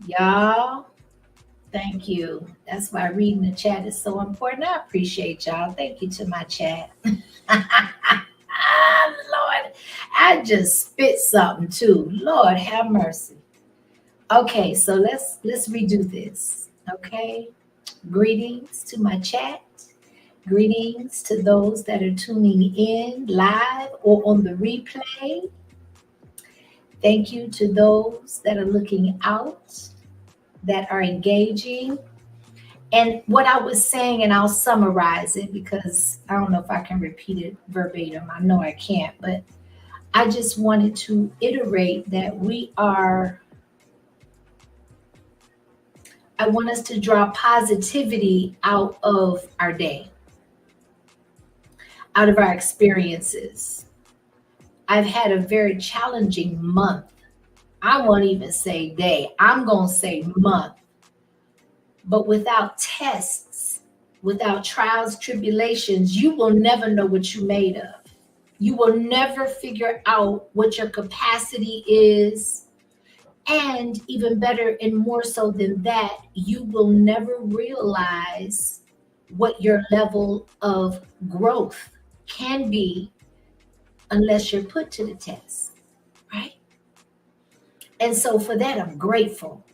Y'all, thank you. That's why reading the chat is so important. I appreciate y'all. Thank you to my chat. Lord, I just spit something too. Lord have mercy. Okay, so let's redo this. Okay. Greetings to my chat. Greetings to those that are tuning in live or on the replay. Thank you to those that are looking out, that are engaging. And what I was saying, and I'll summarize it because I don't know if I can repeat it verbatim. I know I can't, but I just wanted to iterate that I want us to draw positivity out of our day, out of our experiences. I've had a very challenging month. I won't even say day, I'm going to say month. But without tests, without trials, tribulations, you will never know what you're made of. You will never figure out what your capacity is. And even better and more so than that, you will never realize what your level of growth can be unless you're put to the test, right? And so for that, I'm grateful.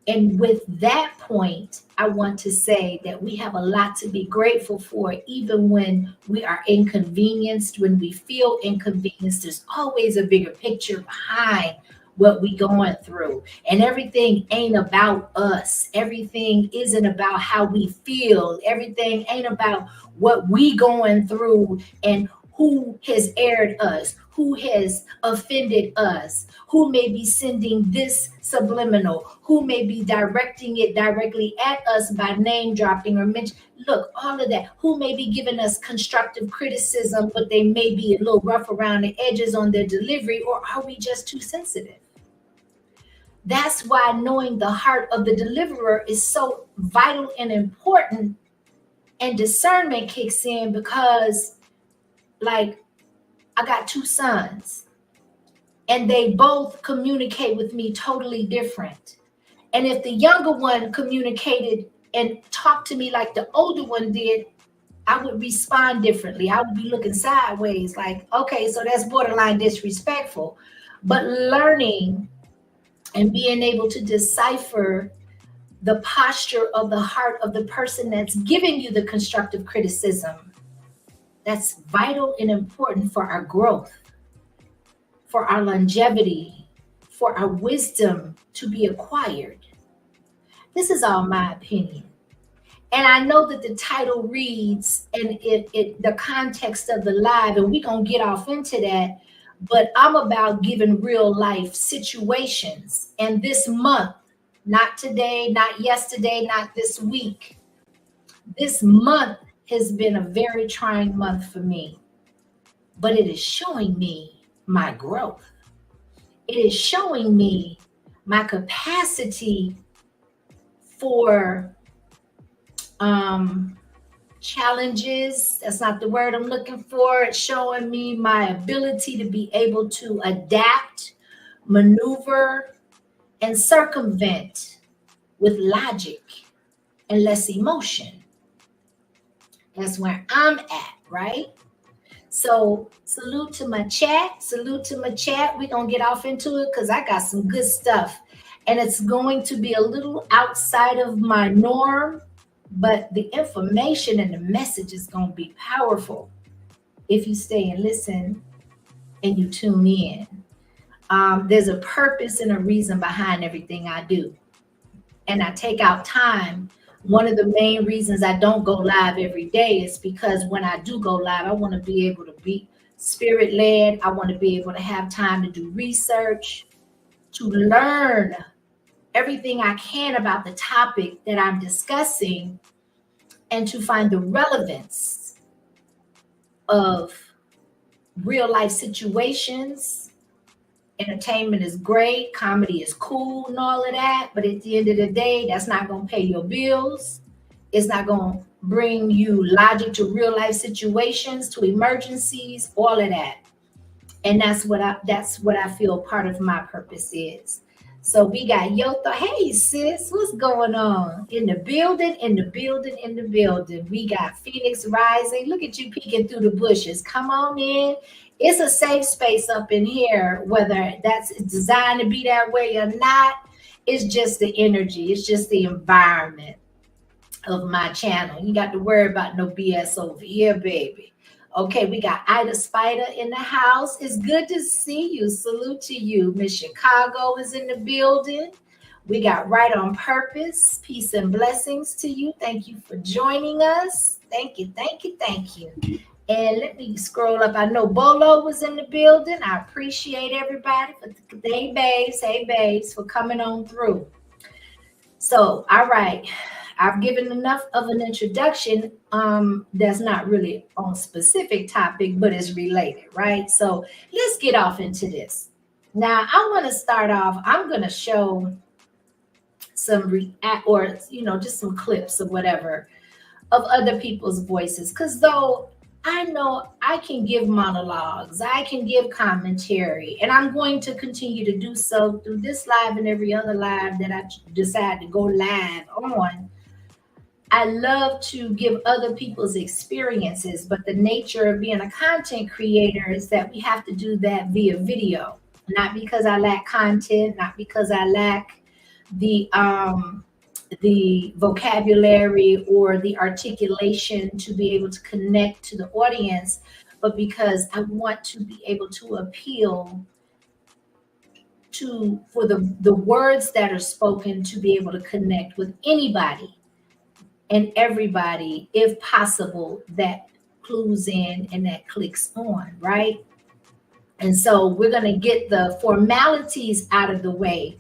And with that point, I want to say that we have a lot to be grateful for, even when we are inconvenienced, when we feel inconvenienced. There's always a bigger picture behind what we going through. And everything ain't about us. Everything isn't about how we feel. Everything ain't about what we going through and who has aired us, who has offended us, who may be sending this subliminal, who may be directing it directly at us by name dropping or mention. Look, all of that. Who may be giving us constructive criticism, but they may be a little rough around the edges on their delivery, or are we just too sensitive? That's why knowing the heart of the deliverer is so vital and important, and discernment kicks in because, like, I got two sons and they both communicate with me totally different. And if the younger one communicated and talked to me like the older one did, I would respond differently. I would be looking sideways, like, okay, so that's borderline disrespectful. But learning and being able to decipher the posture of the heart of the person that's giving you the constructive criticism, that's vital and important for our growth, for our longevity, for our wisdom to be acquired. This is all my opinion. And I know that the title reads, and the context of the live, and we're going to get off into that, but I'm about giving real life situations. And this month, not today, not yesterday, not this week, this month has been a very trying month for me, but it is showing me my growth. It is showing me my capacity for challenges. That's not the word I'm looking for. It's showing me my ability to be able to adapt, maneuver, and circumvent with logic and less emotion. That's where I'm at, right? So salute to my chat. Salute to my chat. We're going to get off into it because I got some good stuff. And it's going to be a little outside of my norm, but the information and the message is going to be powerful if you stay and listen and you tune in. There's a purpose and a reason behind everything I do. And I take out time. One of the main reasons I don't go live every day is because when I do go live, I want to be able to be spirit led. I want to be able to have time to do research, to learn everything I can about the topic that I'm discussing, and to find the relevance of real life situations. Entertainment is great, comedy is cool and all of that, but at the end of the day, that's not going to pay your bills. It's not going to bring you logic to real life situations, to emergencies, all of that. And that's what I feel part of my purpose is. So we got Yotha. Hey sis, what's going on? In the building, in the building, in the building. We got Phoenix Rising. Look at you peeking through the bushes. Come on in. It's a safe space up in here, whether that's designed to be that way or not. It's just the energy, it's just the environment of my channel. You got to worry about no BS over here, baby. Okay, we got Ida Spider in the house. It's good to see you. Salute to you. Miss Chicago is in the building. We got Right on Purpose. Peace and blessings to you. Thank you for joining us. Thank you, thank you, thank you. And let me scroll up. I know Bolo was in the building. I appreciate everybody. Hey, babes, for coming on through. So, all right. I've given enough of an introduction that's not really on specific topic, but is related, right? So let's get off into this. Now, I want to start off, I'm going to show some just some clips of whatever of other people's voices. Because though I know I can give monologues, I can give commentary, and I'm going to continue to do so through this live and every other live that I decide to go live on. I love to give other people's experiences, but the nature of being a content creator is that we have to do that via video. Not because I lack content, not because I lack the vocabulary or the articulation to be able to connect to the audience, but because I want to be able to appeal for the words that are spoken to be able to connect with anybody and everybody, if possible, that clues in and that clicks on, right? And so we're going to get the formalities out of the way.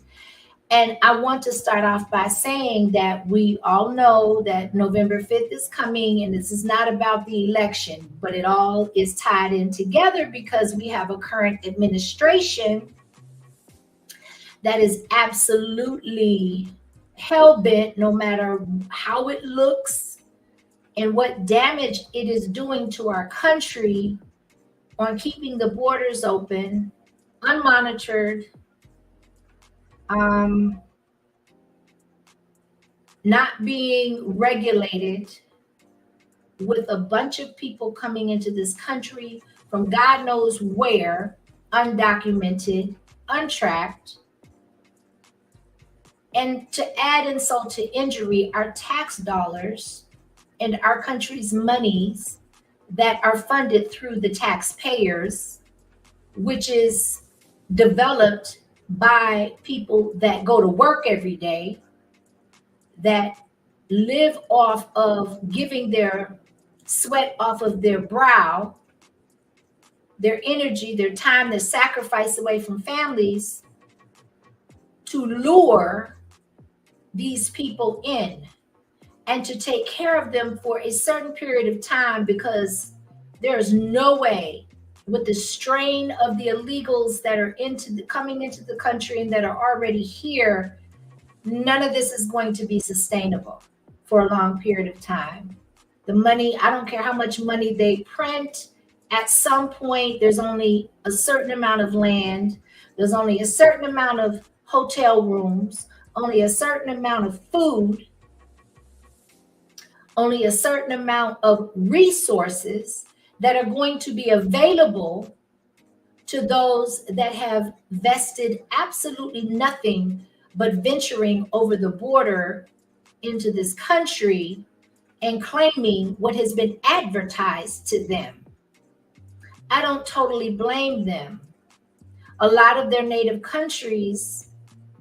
And I want to start off by saying that we all know that November 5th is coming, and this is not about the election, but it all is tied in together because we have a current administration that is absolutely hell-bent, no matter how it looks and what damage it is doing to our country, on keeping the borders open, unmonitored, not being regulated, with a bunch of people coming into this country from God knows where, undocumented, untracked. And to add insult to injury, our tax dollars and our country's monies that are funded through the taxpayers, which is developed by people that go to work every day, that live off of giving their sweat off of their brow, their energy, their time, their sacrifice away from families to lure these people in and to take care of them for a certain period of time, because there's no way, with the strain of the illegals that are coming into the country and that are already here, none of this is going to be sustainable for a long period of time. The money, I don't care how much money they print, at some point there's only a certain amount of land, there's only a certain amount of hotel rooms, only a certain amount of food, only a certain amount of resources that are going to be available to those that have vested absolutely nothing but venturing over the border into this country and claiming what has been advertised to them. I don't totally blame them. A lot of their native countries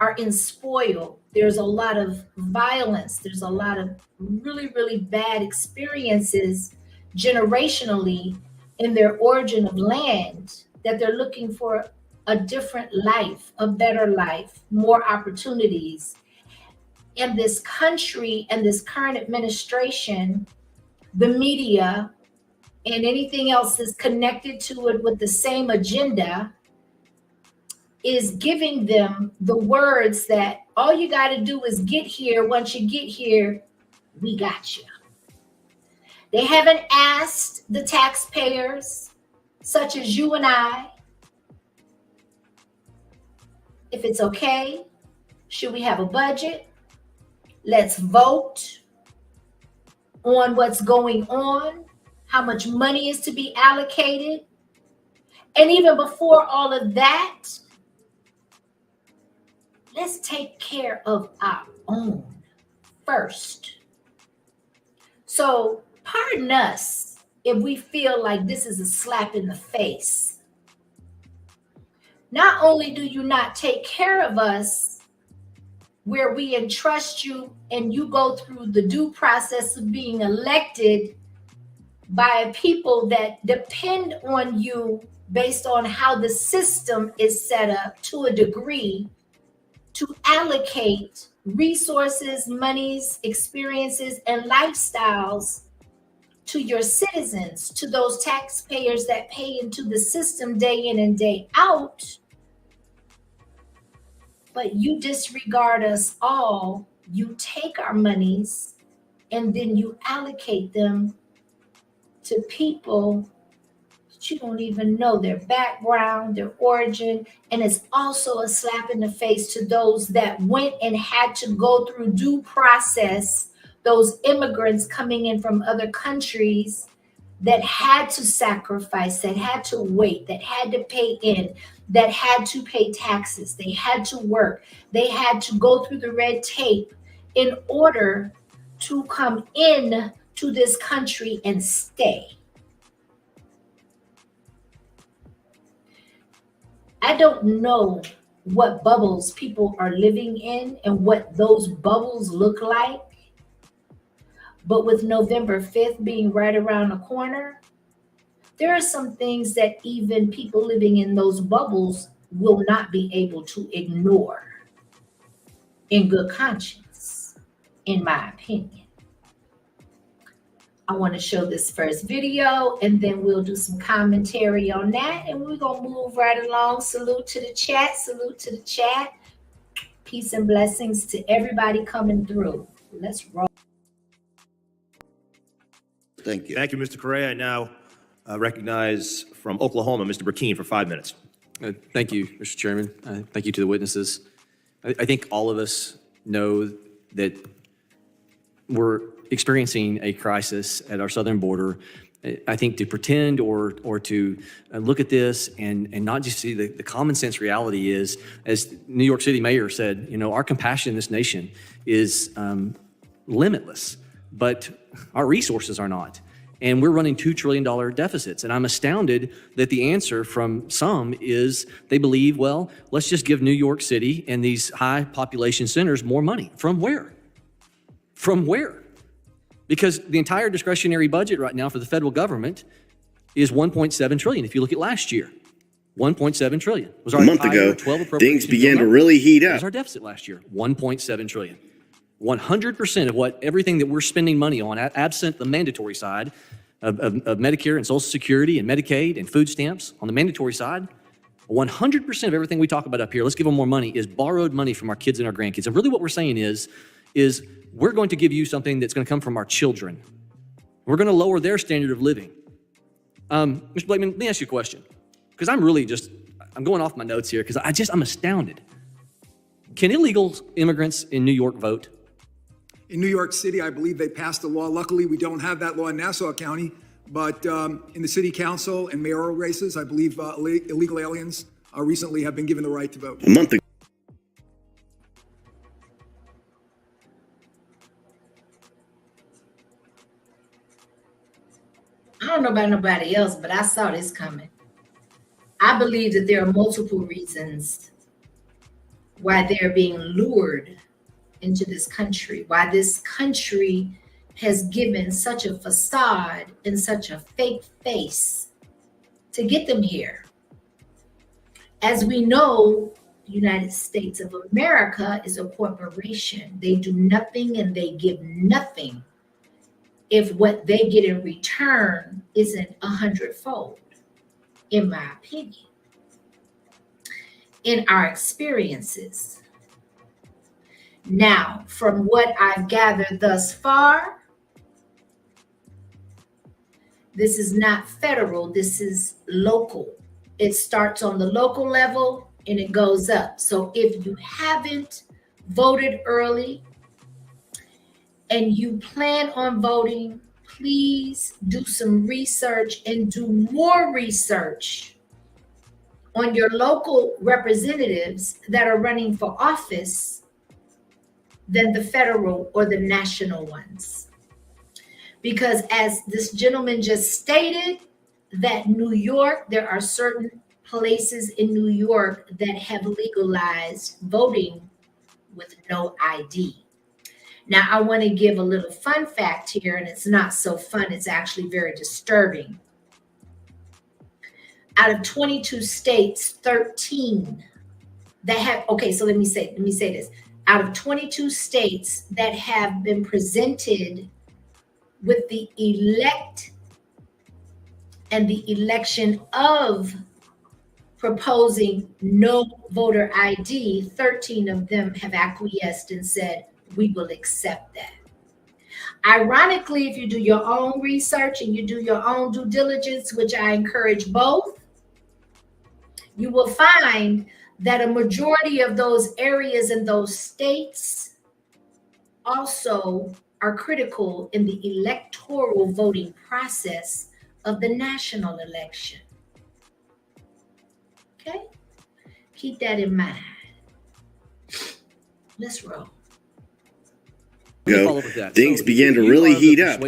are in spoil. There's a lot of violence. There's a lot of really, really bad experiences generationally in their origin of land, that they're looking for a different life, a better life, more opportunities. In this country and this current administration, the media, and anything else that's connected to it with the same agenda, is giving them the words that all you got to do is get here. Once you get here, we got you. They haven't asked the taxpayers, such as you and I, if it's okay Should we have a budget? Let's vote on what's going on, how much money is to be allocated. And even before all of that, let's take care of our own first. So pardon us if we feel like this is a slap in the face. Not only do you not take care of us where we entrust you and you go through the due process of being elected by people that depend on you based on how the system is set up to a degree to allocate resources, monies, experiences, and lifestyles to your citizens, to those taxpayers that pay into the system day in and day out. But you disregard us all. You take our monies and then you allocate them to people that you don't even know their background, their origin. And it's also a slap in the face to those that went and had to go through due process, those immigrants coming in from other countries that had to sacrifice, that had to wait, that had to pay in, that had to pay taxes, they had to work, they had to go through the red tape in order to come in to this country and stay. I don't know what bubbles people are living in and what those bubbles look like. But with November 5th being right around the corner, there are some things that even people living in those bubbles will not be able to ignore in good conscience, in my opinion. I want to show this first video and then we'll do some commentary on that and we're going to move right along. Salute to the chat. Salute to the chat. Peace and blessings to everybody coming through. Let's roll. Thank you. Thank you, Mr. Correa. I now recognize from Oklahoma, Mr. Burkeen, for 5 minutes. Thank you, Mr. Chairman. Thank you to the witnesses. I think all of us know that we're experiencing a crisis at our southern border. I think to pretend or to look at this and not just see the common sense reality is, as New York City Mayor said, you know, our compassion in this nation is limitless, but our resources are not. And we're running $2 trillion deficits. And I'm astounded that the answer from some is they believe, well, let's just give New York City and these high population centers more money. From where? From where? Because the entire discretionary budget right now for the federal government is $1.7 trillion. If you look at last year, $1.7 trillion. Was our A month ago, 12 things began to really heat up. Was our deficit last year, $1.7 trillion. 100% of what everything that we're spending money on, absent the mandatory side of Medicare and Social Security and Medicaid and food stamps, on the mandatory side, 100% of everything we talk about up here, let's give them more money, is borrowed money from our kids and our grandkids. And really what we're saying is we're going to give you something that's going to come from our children. We're going to lower their standard of living. Mr. Blakeman, let me ask you a question, because I'm going off my notes here because I'm astounded. Can illegal immigrants in New York vote? In New York City, I believe they passed a law. Luckily, we don't have that law in Nassau County, but in the city council and mayoral races, I believe illegal aliens recently have been given the right to vote. A month ago. I don't know about nobody else, but I saw this coming. I believe that there are multiple reasons why they're being lured into this country, why this country has given such a facade and such a fake face to get them here. As we know, the United States of America is a corporation. They do nothing and they give nothing if what they get in return isn't 100-fold, in my opinion. In our experiences. Now, from what I've gathered thus far, this is not federal, this is local. It starts on the local level and it goes up. So if you haven't voted early and you plan on voting, please do some research and do more research on your local representatives that are running for office than the federal or the national ones. Because as this gentleman just stated, that New York, there are certain places in New York that have legalized voting with no ID. Now, I want to give a little fun fact here, and it's not so fun, it's actually very disturbing. Out of 22 states, 13 that have, okay, so let me say this. Out of 22 states that have been presented with the elect and the election of proposing no voter ID, 13 of them have acquiesced and said, we will accept that. Ironically, if you do your own research and you do your own due diligence, which I encourage both, you will find that a majority of those areas in those states also are critical in the electoral voting process of the national election. Okay? Keep that in mind. Let's roll. Ago, things began to really heat up.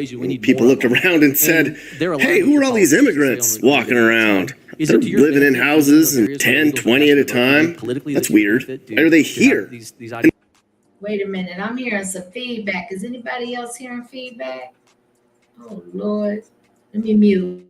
People looked around and said, hey, who are all these immigrants walking around? They're living in houses and 10, 20 at a time. That's weird. Why are they here? Wait a minute, I'm hearing some feedback. Is anybody else hearing feedback? Oh, Lord. Let me mute.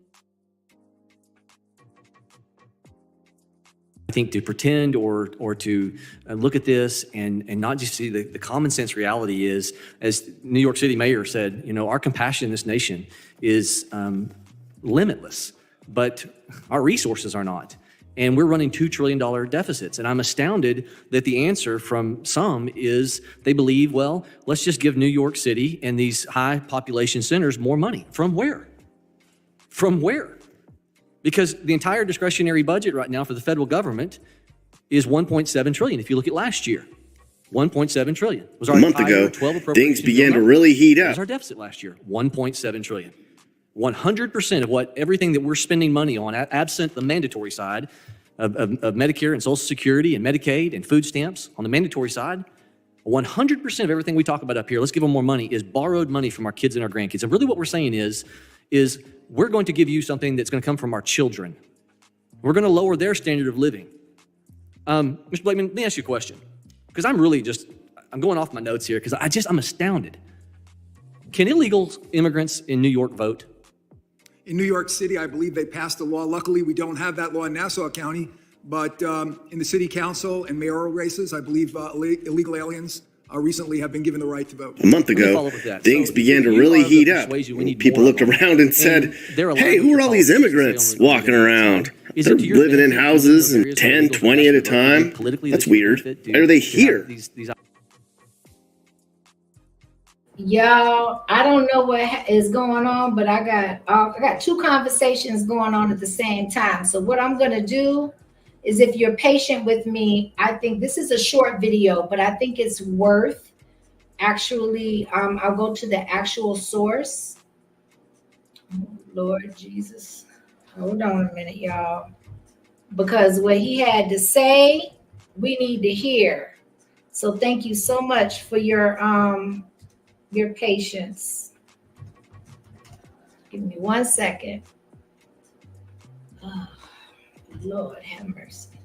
I think to pretend or to look at this and not just see the common sense reality is, as New York City mayor said, you know, our compassion in this nation is limitless, but our resources are not. And we're running $2 trillion deficits. And I'm astounded that the answer from some is they believe, well, let's just give New York City and these high population centers more money. From where? From where? Because the entire discretionary budget right now for the federal government is $1.7 trillion. If you look at last year, $1.7 trillion. Was our a month ago, things began to really heat up. What was our deficit last year? $1.7 trillion. 100% of what everything that we're spending money on, absent the mandatory side of Medicare and Social Security and Medicaid and food stamps, on the mandatory side, 100% of everything we talk about up here, let's give them more money, is borrowed money from our kids and our grandkids. And really what we're saying is we're going to give you something that's going to come from our children. We're going to lower their standard of living. Mr. Blakeman, let me ask you a question, because I'm going off my notes here because I'm astounded. Can illegal immigrants in New York vote? In New York City, I believe they passed a law. Luckily, we don't have that law in Nassau County, but in the city council and mayoral races, I believe illegal aliens recently have been given the right to vote. A month ago, things began to really heat up. People looked around and said, hey, who are all these immigrants walking around? They're living in houses and 10, 20 at a time. That's weird. Why are they here? Y'all, I don't know what is going on, but I got two conversations going on at the same time. So what I'm going to do is, if you're patient with me, I think this is a short video, but I think it's worth actually, I'll go to the actual source. Oh, Lord Jesus. Hold on a minute, y'all. Because what he had to say, we need to hear. So thank you so much for your patience. Give me 1 second. Oh, Lord have mercy.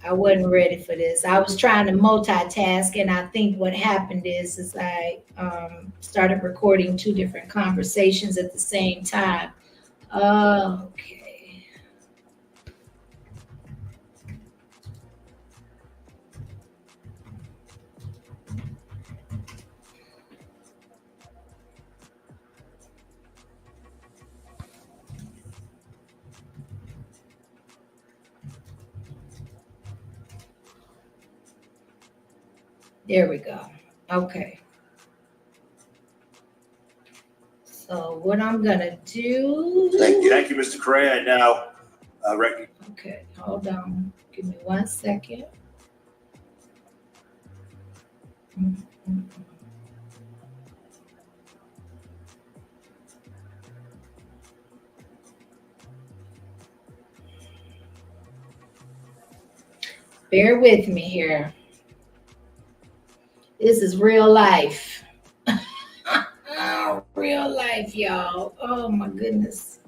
I wasn't ready for this. I was trying to multitask, and I think what happened is I started recording two different conversations at the same time. Okay. There we go. Okay. So what I'm gonna do. Thank you, Mr. Correa. Now, Okay, hold on. Give me 1 second. Bear with me here. This is real life. Real life, y'all. Oh my goodness.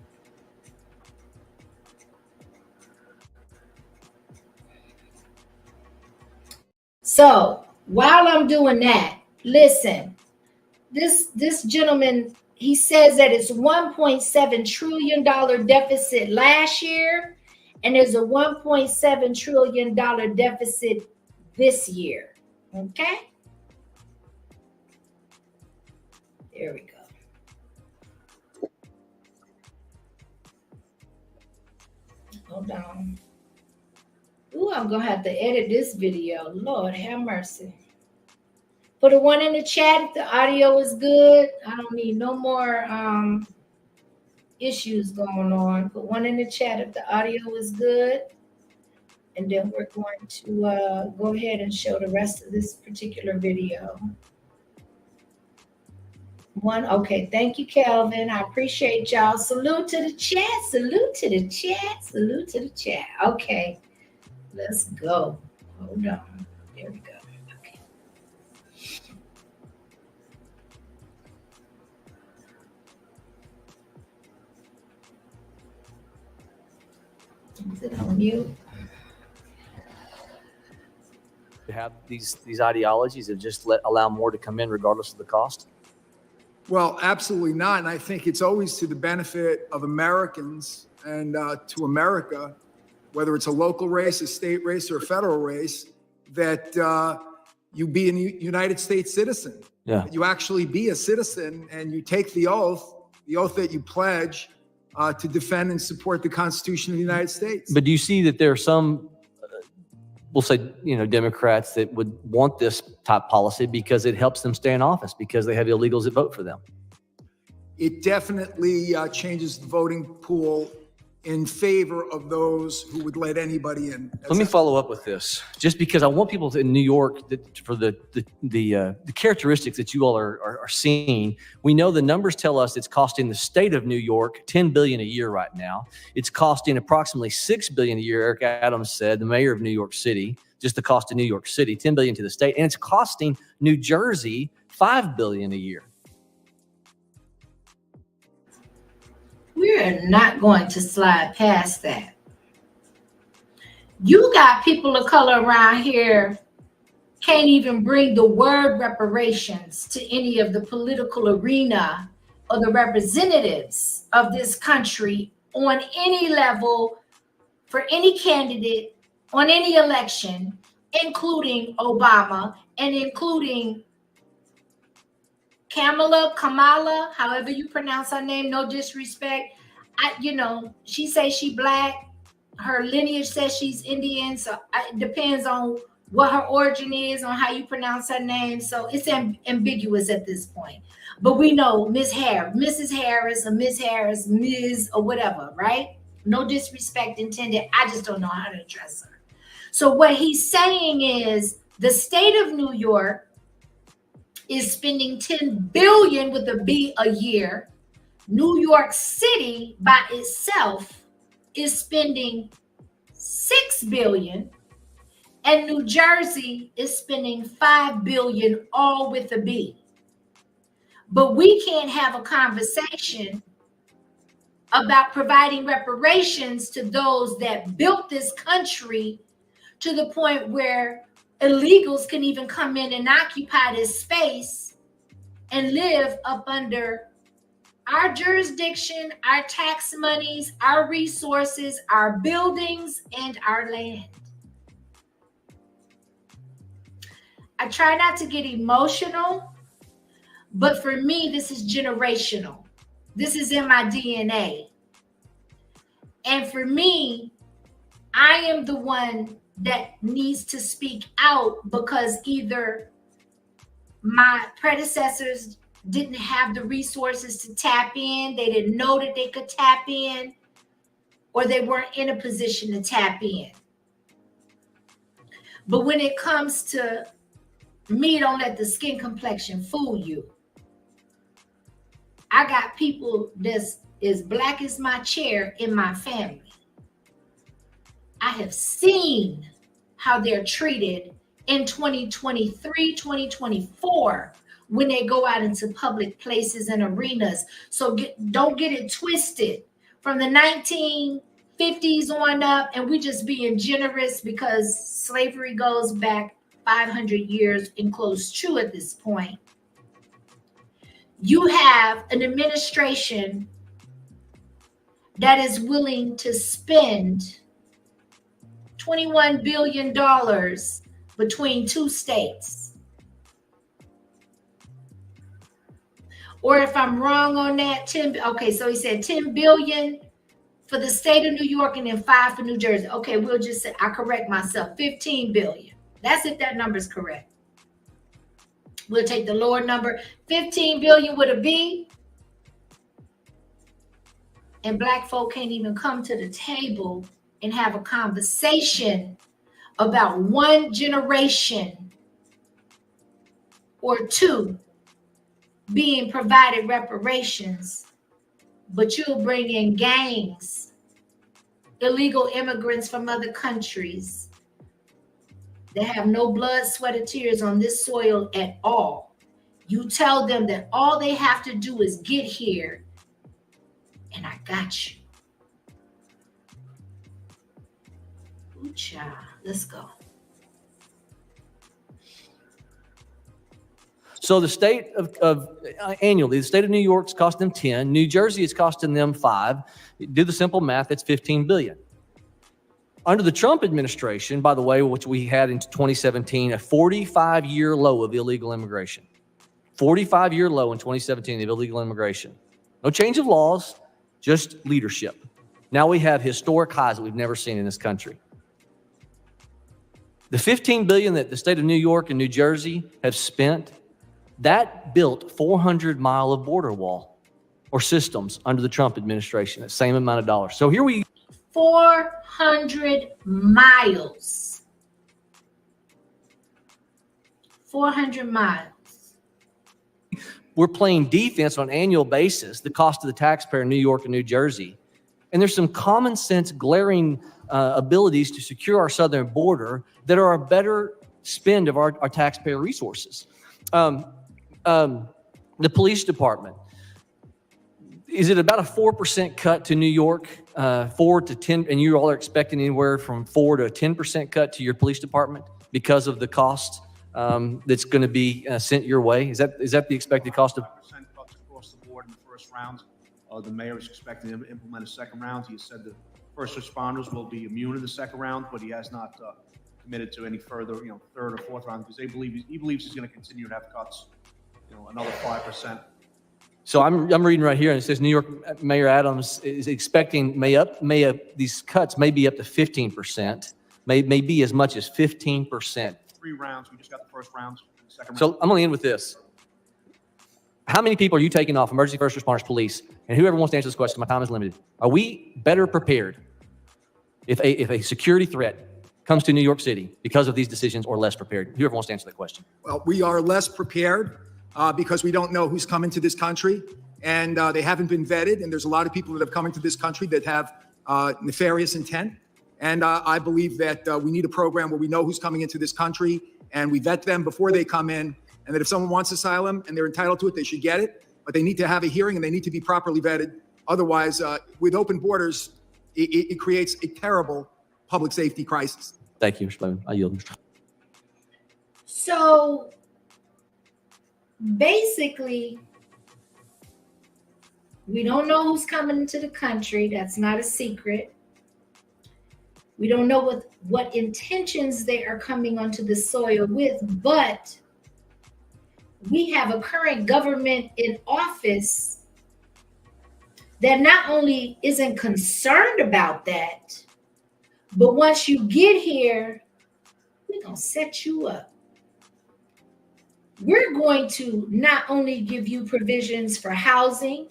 So while I'm doing that, listen, this gentleman, he says that it's $1.7 trillion deficit last year, and there's a $1.7 trillion deficit this year. Okay? There we go. Hold on. Ooh, I'm gonna have to edit this video. Lord have mercy. Put a 1 in the chat if the audio is good. I don't need no more issues going on. Put 1 in the chat if the audio is good. And then we're going to go ahead and show the rest of this particular video. 1, okay, thank you, Kelvin. I appreciate y'all. Salute to the chat, salute to the chat, salute to the chat. Okay, let's go. Hold on, there we go. Okay. Is it on mute? To have these ideologies that just allow more to come in regardless of the cost? Well, absolutely not. And I think it's always to the benefit of Americans and to America, whether it's a local race, a state race, or a federal race, that you be a United States citizen. Yeah. That you actually be a citizen and you take the oath that you pledge to defend and support the Constitution of the United States. But do you see that there are some, we'll say, Democrats that would want this type policy because it helps them stay in office because they have illegals that vote for them? It definitely changes the voting pool in favor of those who would let anybody in. Let me follow up with this, just because I want people in New York for the characteristics that you all are seeing. We know the numbers tell us it's costing the state of New York $10 billion a year right now. It's costing approximately $6 billion a year. Eric Adams said, the mayor of New York City, just the cost of New York City, $10 billion to the state, and it's costing New Jersey $5 billion a year. We're not going to slide past that. You got people of color around here can't even bring the word reparations to any of the political arena or the representatives of this country on any level for any candidate on any election, including Obama and including Kamala, however you pronounce her name, no disrespect. She says she black. Her lineage says she's Indian. So it depends on what her origin is, on how you pronounce her name. So it's ambiguous at this point. But we know Ms. Harris, Mrs. Harris, or Ms. Harris, Ms. or whatever, right? No disrespect intended. I just don't know how to address her. So what he's saying is the state of New York is spending $10 billion with a B a year. New York City by itself is spending $6 billion, and New Jersey is spending $5 billion, all with a B. But we can't have a conversation about providing reparations to those that built this country to the point where illegals can even come in and occupy this space and live up under our jurisdiction, our tax monies, our resources, our buildings, and our land. I try not to get emotional, but for me, this is generational. This is in my DNA. And for me, I am the one that needs to speak out because either my predecessors didn't have the resources to tap in, they didn't know that they could tap in, or they weren't in a position to tap in. But when it comes to me, don't let the skin complexion fool you. I got people that's as black as my chair in my family. I have seen how they're treated in 2023, 2024, when they go out into public places and arenas. So don't get it twisted. From the 1950s on up, and we just being generous because slavery goes back 500 years and close true at this point. You have an administration that is willing to spend $21 billion between two states. Or if I'm wrong on that, okay, so he said 10 billion for the state of New York and then 5 for New Jersey. Okay, we'll just say, I correct myself, 15 billion. That's if that number is correct. We'll take the lower number, 15 billion with a B. And black folk can't even come to the table and have a conversation about one generation or two being provided reparations, but you'll bring in gangs, illegal immigrants from other countries that have no blood, sweat, or tears on this soil at all. You tell them that all they have to do is get here, and I got you. Ooh, child, let's go. So the state of annually, the state of New York's cost them 10. New Jersey is costing them 5. Do the simple math, that's 15 billion. Under the Trump administration, by the way, which we had in 2017, a 45-year low of illegal immigration. 45-year low in 2017 of illegal immigration. No change of laws, just leadership. Now we have historic highs that we've never seen in this country. The 15 billion that the state of New York and New Jersey have spent, that built 400-mile of border wall or systems under the Trump administration, that same amount of dollars. So here we 400 miles. 400 miles. We're playing defense on an annual basis, the cost of the taxpayer in New York and New Jersey. And there's some common sense, glaring abilities to secure our southern border that are a better spend of our taxpayer resources. The police department. Is it about a 4% cut to New York, 4 to 10, and you all are expecting anywhere from 4 to a 10% cut to your police department because of the cost that's going to be sent your way? Is that the expected cost of? 5% cuts across the board in the first round. The mayor is expecting to implement a second round. He has said that first responders will be immune in the second round, but he has not committed to any further, third or fourth round because he believes he's going to continue to have cuts, another 5%. So I'm reading right here, and it says New York Mayor Adams is expecting these cuts may be up to 15%, may be as much as 15%. 3 rounds. We just got the first round. Second round. So I'm going to end with this. How many people are you taking off emergency first responders, police, and whoever wants to answer this question? My time is limited. Are we better prepared if a security threat comes to New York City because of these decisions, or less prepared? Whoever wants to answer that question. Well, we are less prepared because we don't know who's coming to this country, and they haven't been vetted. And there's a lot of people that have come into this country that have nefarious intent. And I believe that we need a program where we know who's coming into this country and we vet them before they come in. And that if someone wants asylum and they're entitled to it, they should get it. But they need to have a hearing and they need to be properly vetted. Otherwise, with open borders, it creates a terrible public safety crisis. Thank you, Mr. Bowman. I yield. So basically, we don't know who's coming into the country. That's not a secret. We don't know what intentions they are coming onto the soil with, but we have a current government in office that not only isn't concerned about that, but once you get here, we're going to set you up. We're going to not only give you provisions for housing,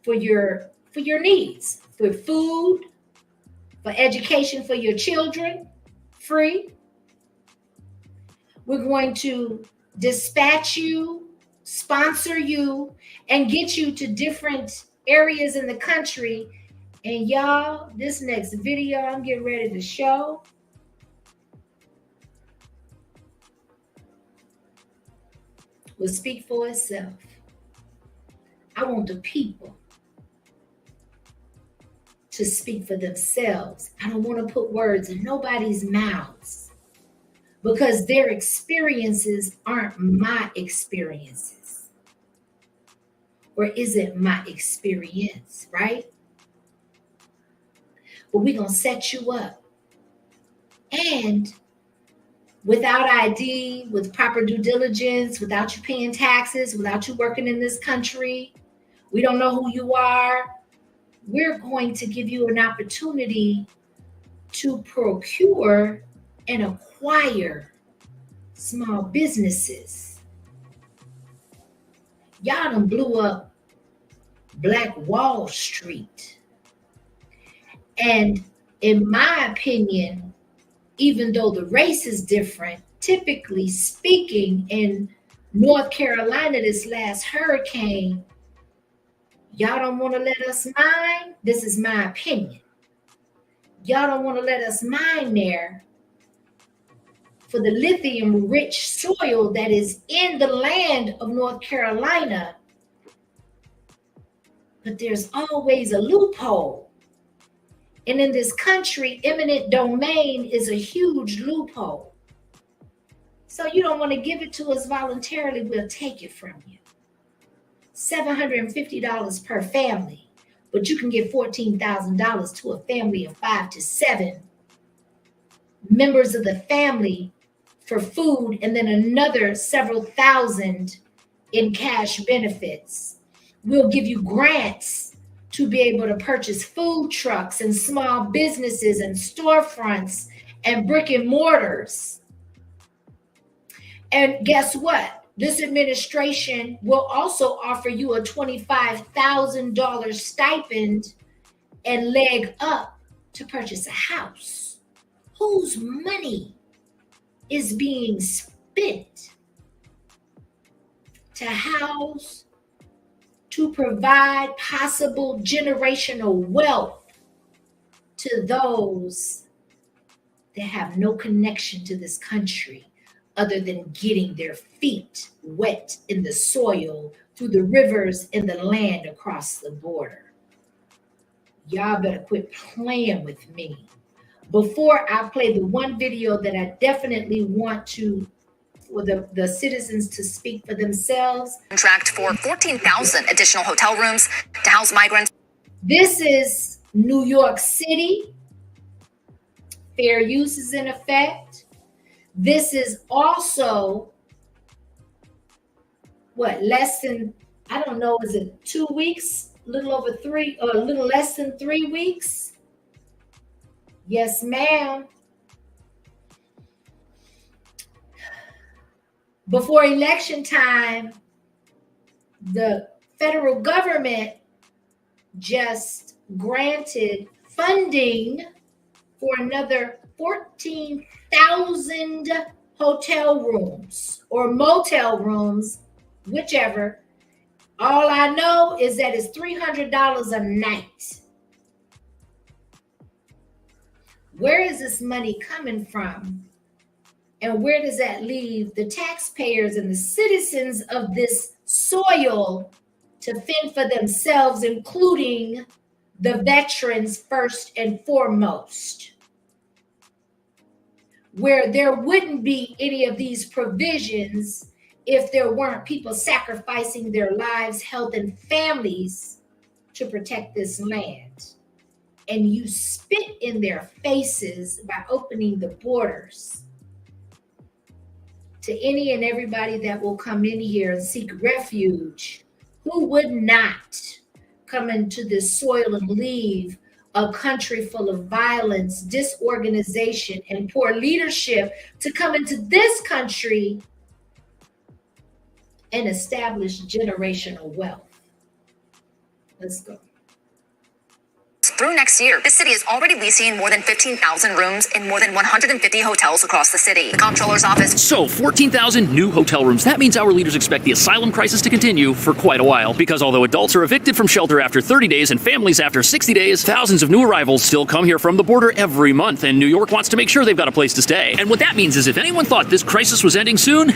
for your needs, for food, for education for your children, free. We're going to dispatch you, sponsor you, and get you to different areas in the country. And y'all, this next video I'm getting ready to show will speak for itself. I want the people to speak for themselves. I don't want to put words in nobody's mouths because their experiences aren't my experiences. Or isn't my experience, right? But we're going to set you up. And without ID, with proper due diligence, without you paying taxes, without you working in this country, we don't know who you are. We're going to give you an opportunity to procure and acquire small businesses. Y'all done blew up Black Wall Street. And in my opinion, even though the race is different, typically speaking, in North Carolina, this last hurricane, y'all don't want to let us mine. This is my opinion. Y'all don't want to let us mine there for the lithium-rich soil that is in the land of North Carolina. But there's always a loophole. And in this country, eminent domain is a huge loophole. So you don't want to give it to us voluntarily, we'll take it from you. $750 per family, but you can give $14,000 to a family of 5 to 7 members of the family for food, and then another several thousand in cash benefits. We'll give you grants to be able to purchase food trucks and small businesses and storefronts and brick and mortars. And guess what? This administration will also offer you a $25,000 stipend and leg up to purchase a house. Whose money is being spent to house, to provide possible generational wealth to those that have no connection to this country other than getting their feet wet in the soil through the rivers and the land across the border? Y'all better quit playing with me. Before I play the one video that I definitely want for the citizens to speak for themselves. Contract for 14,000 additional hotel rooms to house migrants. This is New York City. Fair use is in effect. This is also, less than, I don't know, is it 2 weeks? A little over 3, or a little less than 3 weeks? Yes, ma'am. Before election time, the federal government just granted funding for another 14,000 hotel rooms or motel rooms, whichever. All I know is that it's $300 a night. Where is this money coming from? And where does that leave the taxpayers and the citizens of this soil to fend for themselves, including the veterans first and foremost? Where there wouldn't be any of these provisions if there weren't people sacrificing their lives, health, and families to protect this land. And you spit in their faces by opening the borders to any and everybody that will come in here and seek refuge. Who would not come into this soil and leave a country full of violence, disorganization, and poor leadership to come into this country and establish generational wealth? Let's go. Through next year, the city is already leasing more than 15,000 rooms in more than 150 hotels across the city. The comptroller's office. So 14,000 new hotel rooms. That means our leaders expect the asylum crisis to continue for quite a while. Because although adults are evicted from shelter after 30 days and families after 60 days, thousands of new arrivals still come here from the border every month, and New York wants to make sure they've got a place to stay. And what that means is if anyone thought this crisis was ending soon,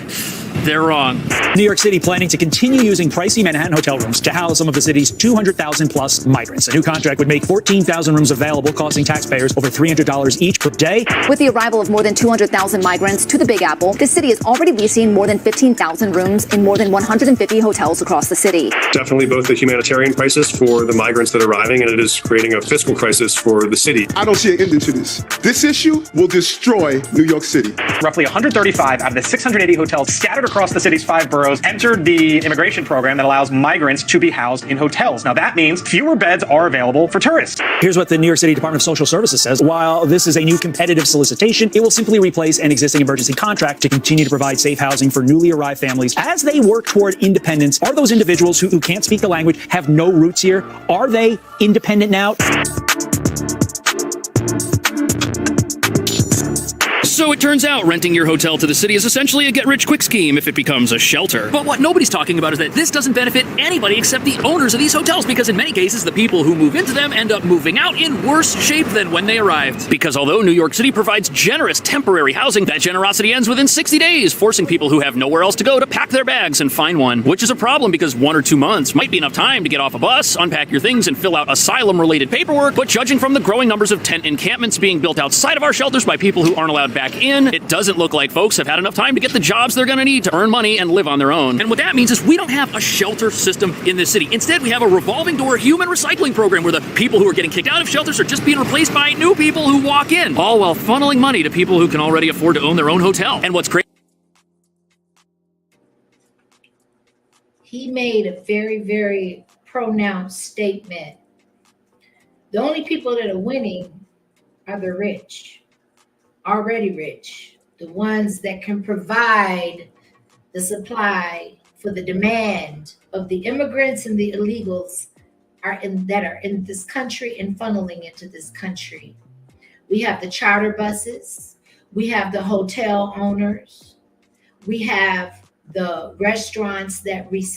they're wrong. New York City planning to continue using pricey Manhattan hotel rooms to house some of the city's 200,000 plus migrants. A new contract would make 14,000 rooms available, costing taxpayers over $300 each per day. With the arrival of more than 200,000 migrants to the Big Apple, the city is already leasing more than 15,000 rooms in more than 150 hotels across the city. Definitely both a humanitarian crisis for the migrants that are arriving, and it is creating a fiscal crisis for the city. I don't see an end to this. This issue will destroy New York City. Roughly 135 out of the 680 hotels scattered across the city's 5 boroughs entered the immigration program that allows migrants to be housed in hotels. Now that means fewer beds are available for tourists. Here's what the New York City Department of Social Services says. While this is a new competitive solicitation, it will simply replace an existing emergency contract to continue to provide safe housing for newly arrived families as they work toward independence. Are those individuals who can't speak the language, have no roots here, are they independent now? So it turns out renting your hotel to the city is essentially a get-rich-quick scheme if it becomes a shelter. But what nobody's talking about is that this doesn't benefit anybody except the owners of these hotels, because in many cases, the people who move into them end up moving out in worse shape than when they arrived. Because although New York City provides generous temporary housing, that generosity ends within 60 days, forcing people who have nowhere else to go to pack their bags and find one. Which is a problem because 1 or 2 months might be enough time to get off a bus, unpack your things, and fill out asylum-related paperwork, but judging from the growing numbers of tent encampments being built outside of our shelters by people who aren't allowed back in, it doesn't look like folks have had enough time to get the jobs they're going to need to earn money and live on their own. And what that means is we don't have a shelter system in this city. Instead, we have a revolving door human recycling program where the people who are getting kicked out of shelters are just being replaced by new people who walk in, all while funneling money to people who can already afford to own their own hotel. And what's crazy? He made a very, very pronounced statement. The only people that are winning are the rich. Already rich, the ones that can provide the supply for the demand of the immigrants and the illegals that are in this country and funneling into this country. We have the charter buses, we have the hotel owners, we have the restaurants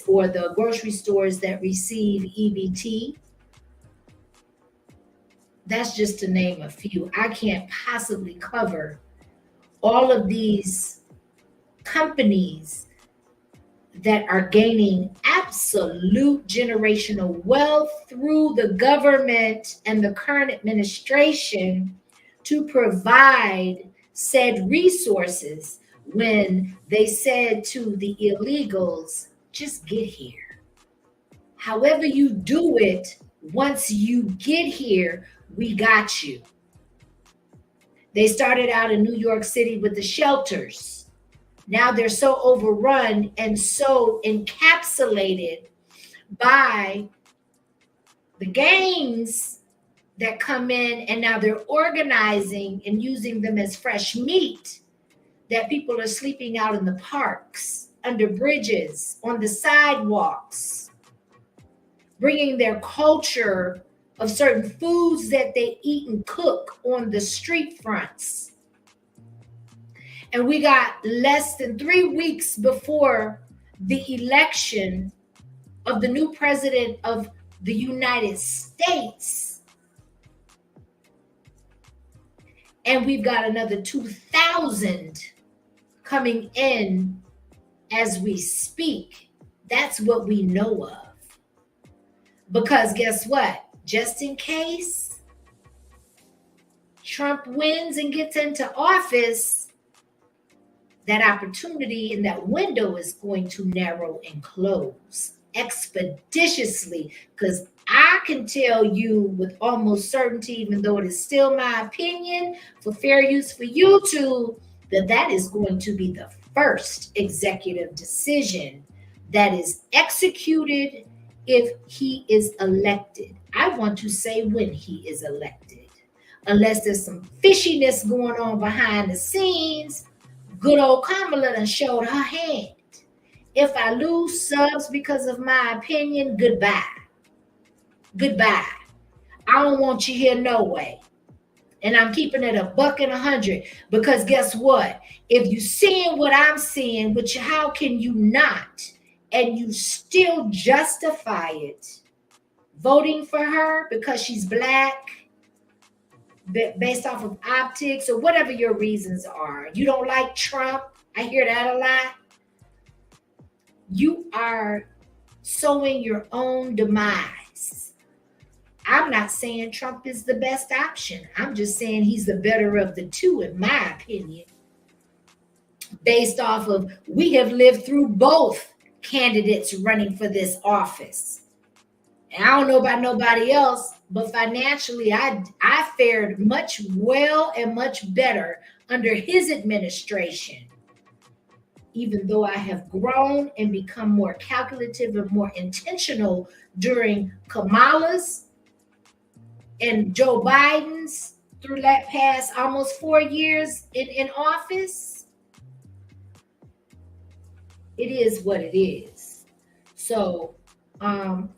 or the grocery stores that receive EBT. That's just to name a few. I can't possibly cover all of these companies that are gaining absolute generational wealth through the government and the current administration to provide said resources when they said to the illegals, just get here. However you do it, once you get here, we got you. They started out in New York City with the shelters. Now they're so overrun and so encapsulated by the gangs that come in, and now they're organizing and using them as fresh meat, that people are sleeping out in the parks, under bridges, on the sidewalks, bringing their culture of certain foods that they eat and cook on the street fronts. And we got less than 3 weeks before the election of the new president of the United States. And we've got another 2,000 coming in as we speak. That's what we know of. Because guess what? Just in case Trump wins and gets into office, that opportunity and that window is going to narrow and close expeditiously. Because I can tell you with almost certainty, even though it is still my opinion for fair use for YouTube, that is going to be the first executive decision that is executed if he is elected. I want to say when he is elected, unless there's some fishiness going on behind the scenes. Good old Kamala done showed her hand. If I lose subs because of my opinion, goodbye. Goodbye. I don't want you here no way. And I'm keeping it $100, because guess what? If you seeing what I'm seeing, which how can you not, and you still justify it, voting for her because she's black, based off of optics or whatever your reasons are. You don't like Trump. I hear that a lot. You are sowing your own demise. I'm not saying Trump is the best option. I'm just saying he's the better of the two, in my opinion. Based off of, we have lived through both candidates running for this office. And I don't know about nobody else, but financially, I fared much well and much better under his administration, even though I have grown and become more calculative and more intentional during Kamala's and Joe Biden's through that past almost 4 years in office. It is what it is. So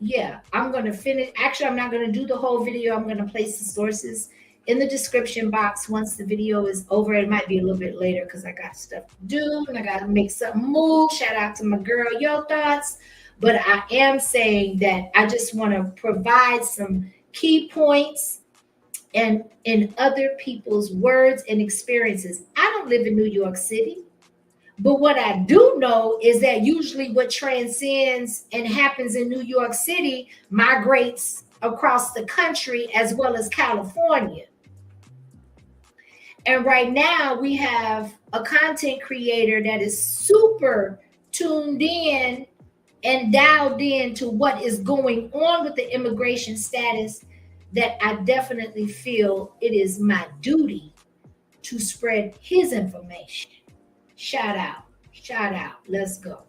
yeah, I'm going to finish. Actually, I'm not going to do the whole video. I'm going to place the sources in the description box once the video is over. It might be a little bit later because I got stuff to do and I got to make something move. Shout out to my girl, Yo Thoughts. But I am saying that I just want to provide some key points and in other people's words and experiences. I don't live in New York City. But what I do know is that usually what transcends and happens in New York City migrates across the country as well as California. And right now we have a content creator that is super tuned in and dialed in to what is going on with the immigration status, that I definitely feel it is my duty to spread his information. Shout out. Let's go.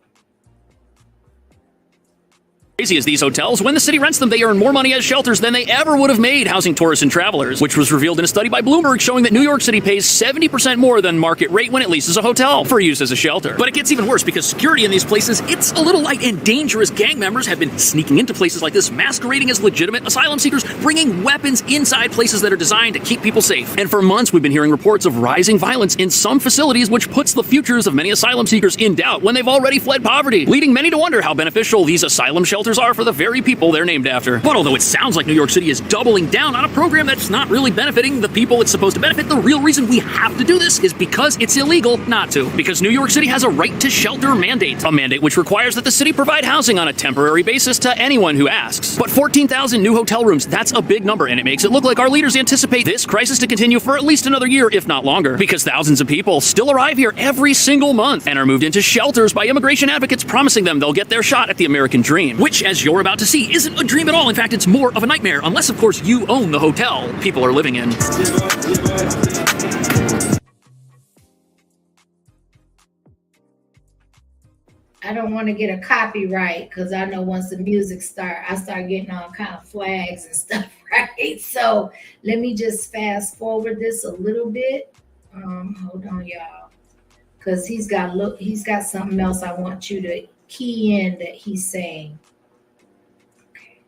Crazy as these hotels, when the city rents them, they earn more money as shelters than they ever would have made housing tourists and travelers, which was revealed in a study by Bloomberg showing that New York City pays 70% more than market rate when it leases a hotel for use as a shelter. But it gets even worse because security in these places, it's a little light, and dangerous gang members have been sneaking into places like this, masquerading as legitimate asylum seekers, bringing weapons inside places that are designed to keep people safe. And for months, we've been hearing reports of rising violence in some facilities, which puts the futures of many asylum seekers in doubt when they've already fled poverty, leading many to wonder how beneficial these asylum shelters are for the very people they're named after. But although it sounds like New York City is doubling down on a program that's not really benefiting the people it's supposed to benefit, the real reason we have to do this is because it's illegal not to. Because New York City has a right to shelter mandate, a mandate which requires that the city provide housing on a temporary basis to anyone who asks. But 14,000 new hotel rooms, that's a big number, and it makes it look like our leaders anticipate this crisis to continue for at least another year, if not longer, because thousands of people still arrive here every single month and are moved into shelters by immigration advocates promising them they'll get their shot at the American dream, which, as you're about to see, isn't a dream at all. In fact, it's more of a nightmare, unless, of course, you own the hotel people are living in. I don't want to get a copyright because I know once the music I start getting all kind of flags and stuff, right? So let me just fast forward this a little bit. Hold on, y'all, because he's got something else I want you to key in that he's saying.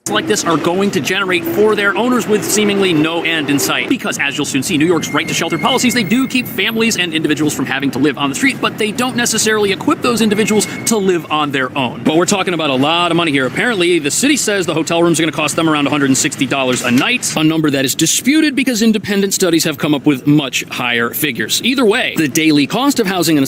Like this are going to generate for their owners with seemingly no end in sight. Because, as you'll soon see, New York's right to shelter policies, they do keep families and individuals from having to live on the street, but they don't necessarily equip those individuals to live on their own. But we're talking about a lot of money here. Apparently, the city says the hotel rooms are going to cost them around $160 a night, a number that is disputed because independent studies have come up with much higher figures. Either way, the daily cost of housing in a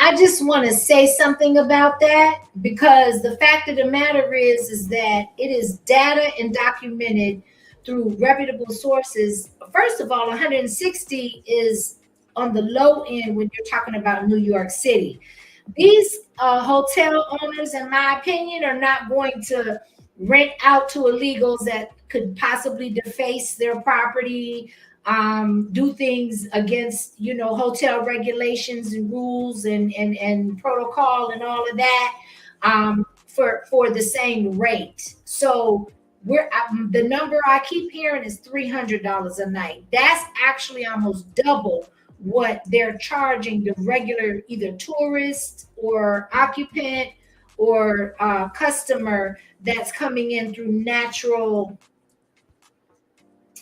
I just want to say something about that, because the fact of the matter is that it is data and documented through reputable sources. First of all, 160 is on the low end when you're talking about New York City. These hotel owners, in my opinion, are not going to rent out to illegals that could possibly deface their property, do things against, hotel regulations and rules and protocol and all of that, for the same rate. So the number I keep hearing is $300 a night. That's actually almost double what they're charging the regular either tourist or occupant or customer that's coming in through natural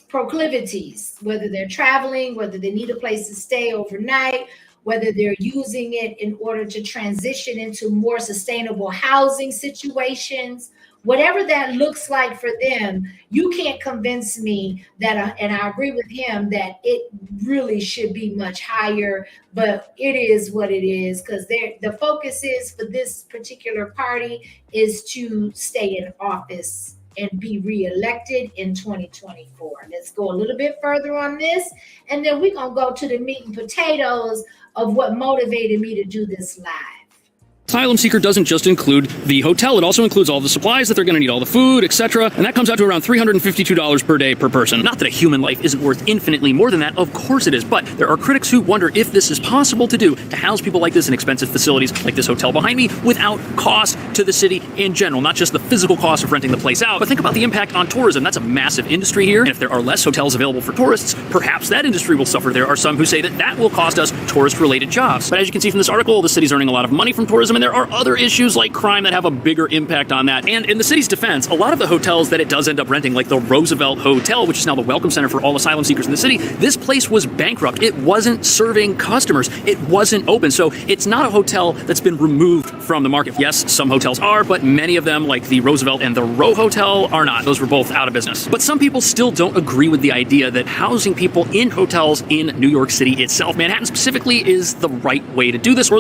proclivities, whether they're traveling, whether they need a place to stay overnight, whether they're using it in order to transition into more sustainable housing situations, whatever that looks like for them, you can't convince me that, and I agree with him, that it really should be much higher, but it is what it is, because the focus is for this particular party is to stay in office and be reelected in 2024. Let's go a little bit further on this, and then we're going to go to the meat and potatoes of what motivated me to do this live. Asylum seeker doesn't just include the hotel. It also includes all the supplies that they're going to need, all the food, etc. And that comes out to around $352 per day per person. Not that a human life isn't worth infinitely more than that. Of course it is. But there are critics who wonder if this is possible to do, to house people like this in expensive facilities like this hotel behind me without cost to the city in general. Not just the physical cost of renting the place out, but think about the impact on tourism. That's a massive industry here. And if there are less hotels available for tourists, perhaps that industry will suffer. There are some who say that that will cost us tourist-related jobs. But as you can see from this article, the city's earning a lot of money from tourism, and there are other issues like crime that have a bigger impact on that. And in the city's defense, a lot of the hotels that it does end up renting, like the Roosevelt Hotel, which is now the welcome center for all asylum seekers in the city, this place was bankrupt. It wasn't serving customers. It wasn't open. So it's not a hotel that's been removed from the market. Yes, some hotels are, but many of them, like the Roosevelt and the Row Hotel, are not. Those were both out of business. But some people still don't agree with the idea that housing people in hotels in New York City itself, Manhattan specifically, is the right way to do this.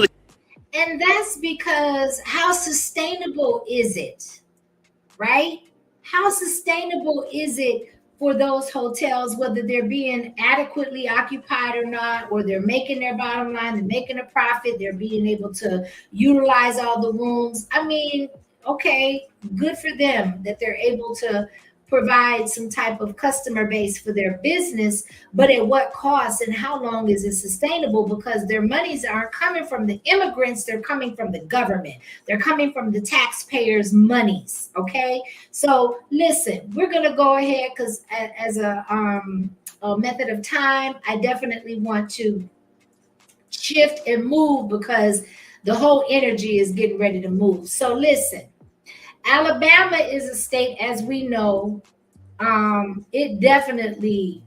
And that's because how sustainable is it, right? How sustainable is it for those hotels, whether they're being adequately occupied or not, or they're making their bottom line, they're making a profit, they're being able to utilize all the rooms. I mean, okay, good for them that they're able to provide some type of customer base for their business, but at what cost and how long is it sustainable? Because their monies aren't coming from the immigrants, they're coming from the government. They're coming from the taxpayers' monies, okay? So listen, we're gonna go ahead, because as a method of time, I definitely want to shift and move because the whole energy is getting ready to move. So listen, Alabama is a state, as we know, it definitely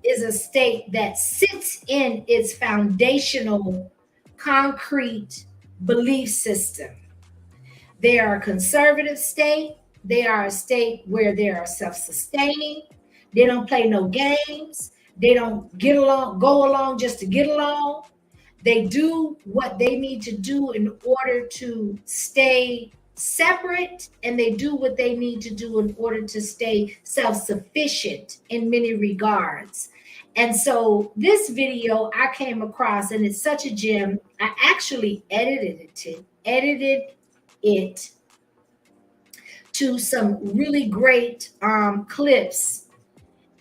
is a state that sits in its foundational concrete belief system. They are a conservative state. They are a state where they are self-sustaining. They don't play no games. They don't go along just to get along. They do what they need to do in order to stay separate, and they do what they need to do in order to stay self-sufficient in many regards. And so this video I came across, and it's such a gem. I actually edited it to some really great clips.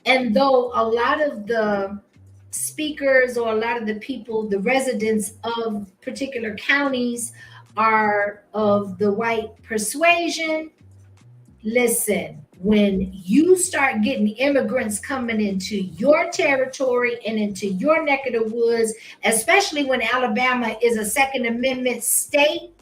And though a lot of the speakers or a lot of the people, the residents of particular counties, are of the white persuasion, listen, when you start getting immigrants coming into your territory and into your neck of the woods, especially when Alabama is a Second Amendment state,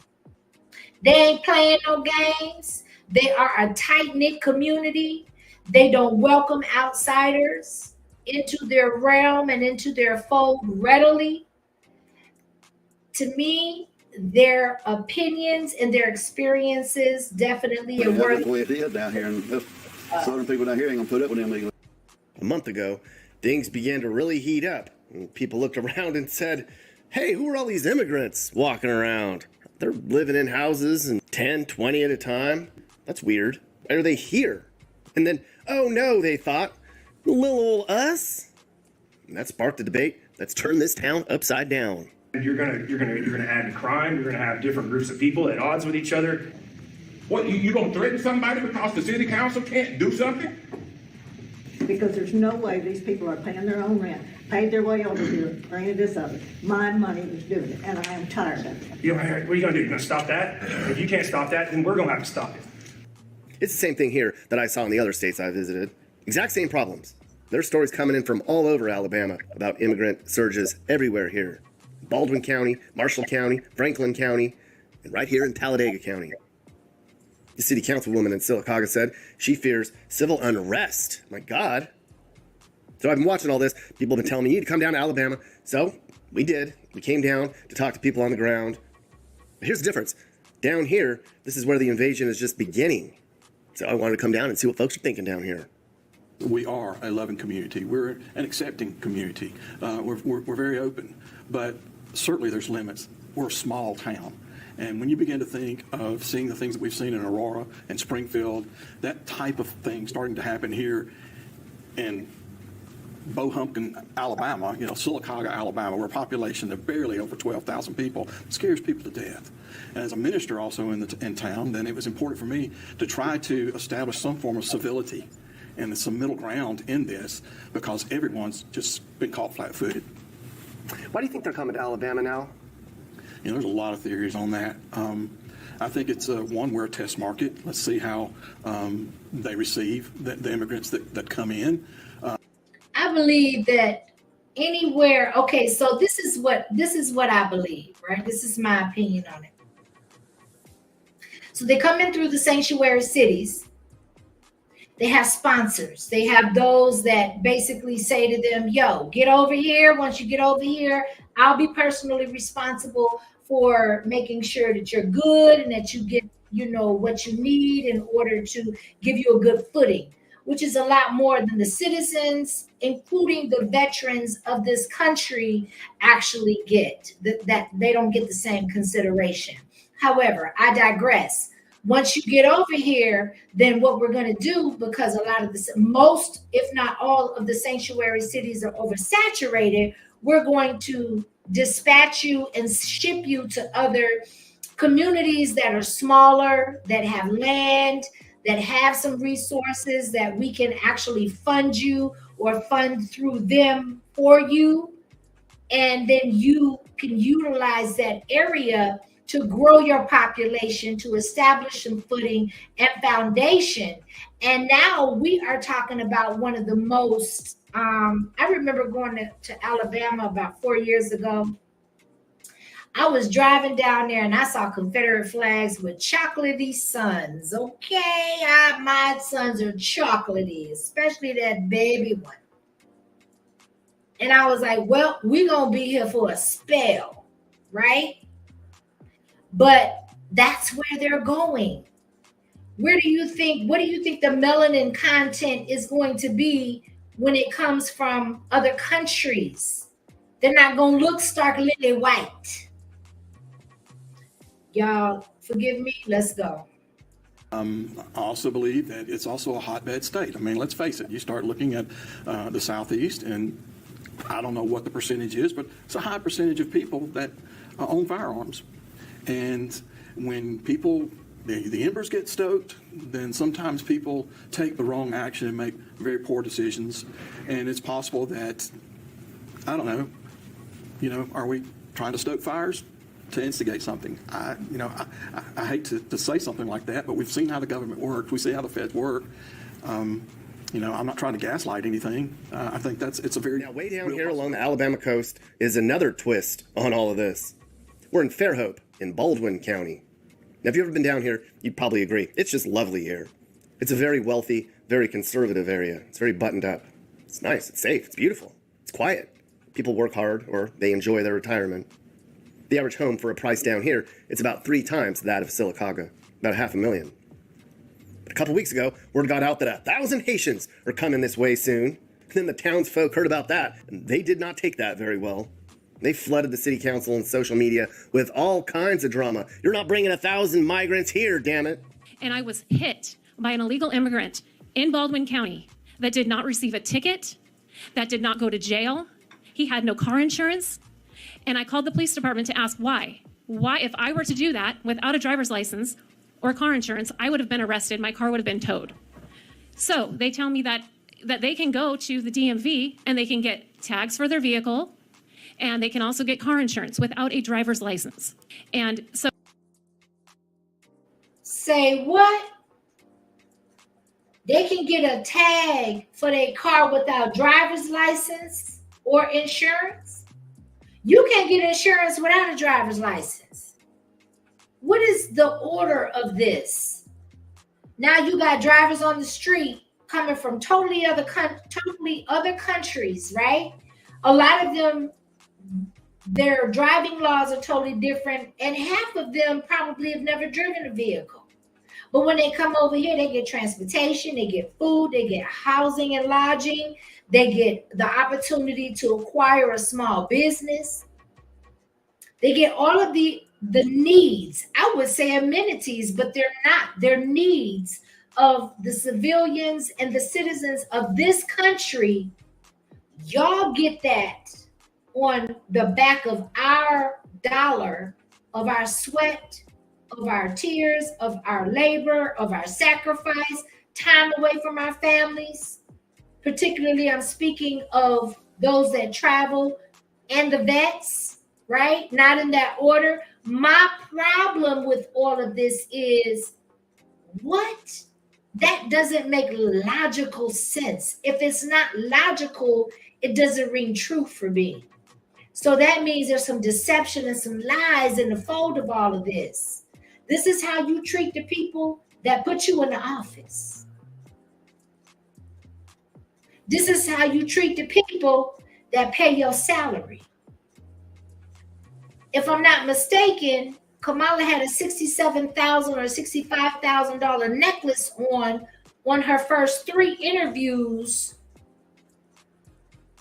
they ain't playing no games. They are a tight-knit community. They don't welcome outsiders into their realm and into their fold readily. To me, their opinions and their experiences definitely are worth. Down here, and Southern people down here ain't gonna put up with them. A month ago, things began to really heat up. And people looked around and said, "Hey, who are all these immigrants walking around? They're living in houses and 10, 20 at a time. That's weird. Why are they here?" And then, oh no, they thought, little old us. And that sparked a debate that's turned this town upside down. You're gonna add crime. You're gonna have different groups of people at odds with each other. What, you gonna threaten somebody because the city council can't do something? Because there's no way these people are paying their own rent, paid their way over here, or any of this other. My money is doing it, and I am tired of it. You know, what are you gonna do? You're gonna stop that? If you can't stop that, then we're gonna have to stop it. It's the same thing here that I saw in the other states I visited. Exact same problems. There's stories coming in from all over Alabama about immigrant surges everywhere here. Baldwin County, Marshall County, Franklin County, and right here in Talladega County. The city councilwoman in Sylacauga said she fears civil unrest. My God, So I've been watching all this. People have been telling me, you need to come down to Alabama. So we did. We came down to talk to people on the ground. But here's the difference. Down here, this is where the invasion is just beginning. So I wanted to come down and see what folks are thinking down here. We are a loving community. We're an accepting community. We're very open, but certainly there's limits. We're a small town. And when you begin to think of seeing the things that we've seen in Aurora and Springfield, that type of thing starting to happen here in Bohumpkin, Alabama, Sylacauga, Alabama, we're a population of barely over 12,000 people, it scares people to death. And as a minister also in town, then it was important for me to try to establish some form of civility and some middle ground in this, because everyone's just been caught flat-footed. Why do you think they're coming to Alabama now? There's a lot of theories on that. I think it's one, we're a test market. Let's see how they receive the immigrants that come in. I believe that anywhere, okay, so this is what I believe, right? This is my opinion on it. So they come in through the sanctuary cities. They have sponsors. They have those that basically say to them, yo, get over here. Once you get over here, I'll be personally responsible for making sure that you're good and that you get, what you need in order to give you a good footing, which is a lot more than the citizens, including the veterans of this country, actually get. That they don't get the same consideration. However, I digress. Once you get over here, then what we're going to do, because a lot of most, if not all of the sanctuary cities are oversaturated, we're going to dispatch you and ship you to other communities that are smaller, that have land, that have some resources that we can actually fund you or fund through them for you. And then you can utilize that area to grow your population, to establish some footing and foundation. And now we are talking about one of the most, I remember going to Alabama about 4 years ago. I was driving down there and I saw Confederate flags with chocolatey suns. Okay, my sons are chocolatey, especially that baby one. And I was like, well, we're going to be here for a spell, right? But that's where they're going. What do you think the melanin content is going to be when it comes from other countries? They're not going to look stark lily white. Y'all, forgive me. Let's go. I also believe that it's also a hotbed state. I mean, let's face it. You start looking at the Southeast, and I don't know what the percentage is, but it's a high percentage of people that own firearms. And when the embers get stoked, then sometimes people take the wrong action and make very poor decisions. And it's possible that, I don't know, are we trying to stoke fires to instigate something? I hate to say something like that, but we've seen how the government works. We see how the feds work. I'm not trying to gaslight anything. I think it's a very... Now, way down here along the Alabama coast is another twist on all of this. We're in Fairhope in Baldwin County. Now, if you've ever been down here, you'd probably agree. It's just lovely here. It's a very wealthy, very conservative area. It's very buttoned up. It's nice. It's safe. It's beautiful. It's quiet. People work hard or they enjoy their retirement. The average home for a price down here, it's about 3 times that of Sylacauga, about $500,000. But a couple weeks ago, word got out that 1,000 Haitians are coming this way soon. And then the townsfolk heard about that, and they did not take that very well. They flooded the city council and social media with all kinds of drama. You're not bringing 1,000 migrants here, damn it. And I was hit by an illegal immigrant in Baldwin County that did not receive a ticket, that did not go to jail. He had no car insurance. And I called the police department to ask why. Why, if I were to do that without a driver's license or car insurance, I would have been arrested. My car would have been towed. So they tell me that they can go to the DMV and they can get tags for their vehicle, and they can also get car insurance without a driver's license. And so... Say what? They can get a tag for their car without driver's license or insurance? You can't get insurance without a driver's license. What is the order of this? Now you got drivers on the street coming from totally other countries, right? A lot of them, their driving laws are totally different, and half of them probably have never driven a vehicle. But when they come over here, they get transportation, they get food, they get housing and lodging, they get the opportunity to acquire a small business. They get all of the needs, I would say amenities, but they're not. They're needs of the civilians and the citizens of this country. Y'all get that on the back of our dollar, of our sweat, of our tears, of our labor, of our sacrifice, time away from our families. Particularly, I'm speaking of those that travel and the vets, right? Not in that order. My problem with all of this is, what? That doesn't make logical sense. If it's not logical, it doesn't ring true for me. So that means there's some deception and some lies in the fold of all of this. This is how you treat the people that put you in the office. This is how you treat the people that pay your salary. If I'm not mistaken, Kamala had a $67,000 or $65,000 necklace on her first 3 interviews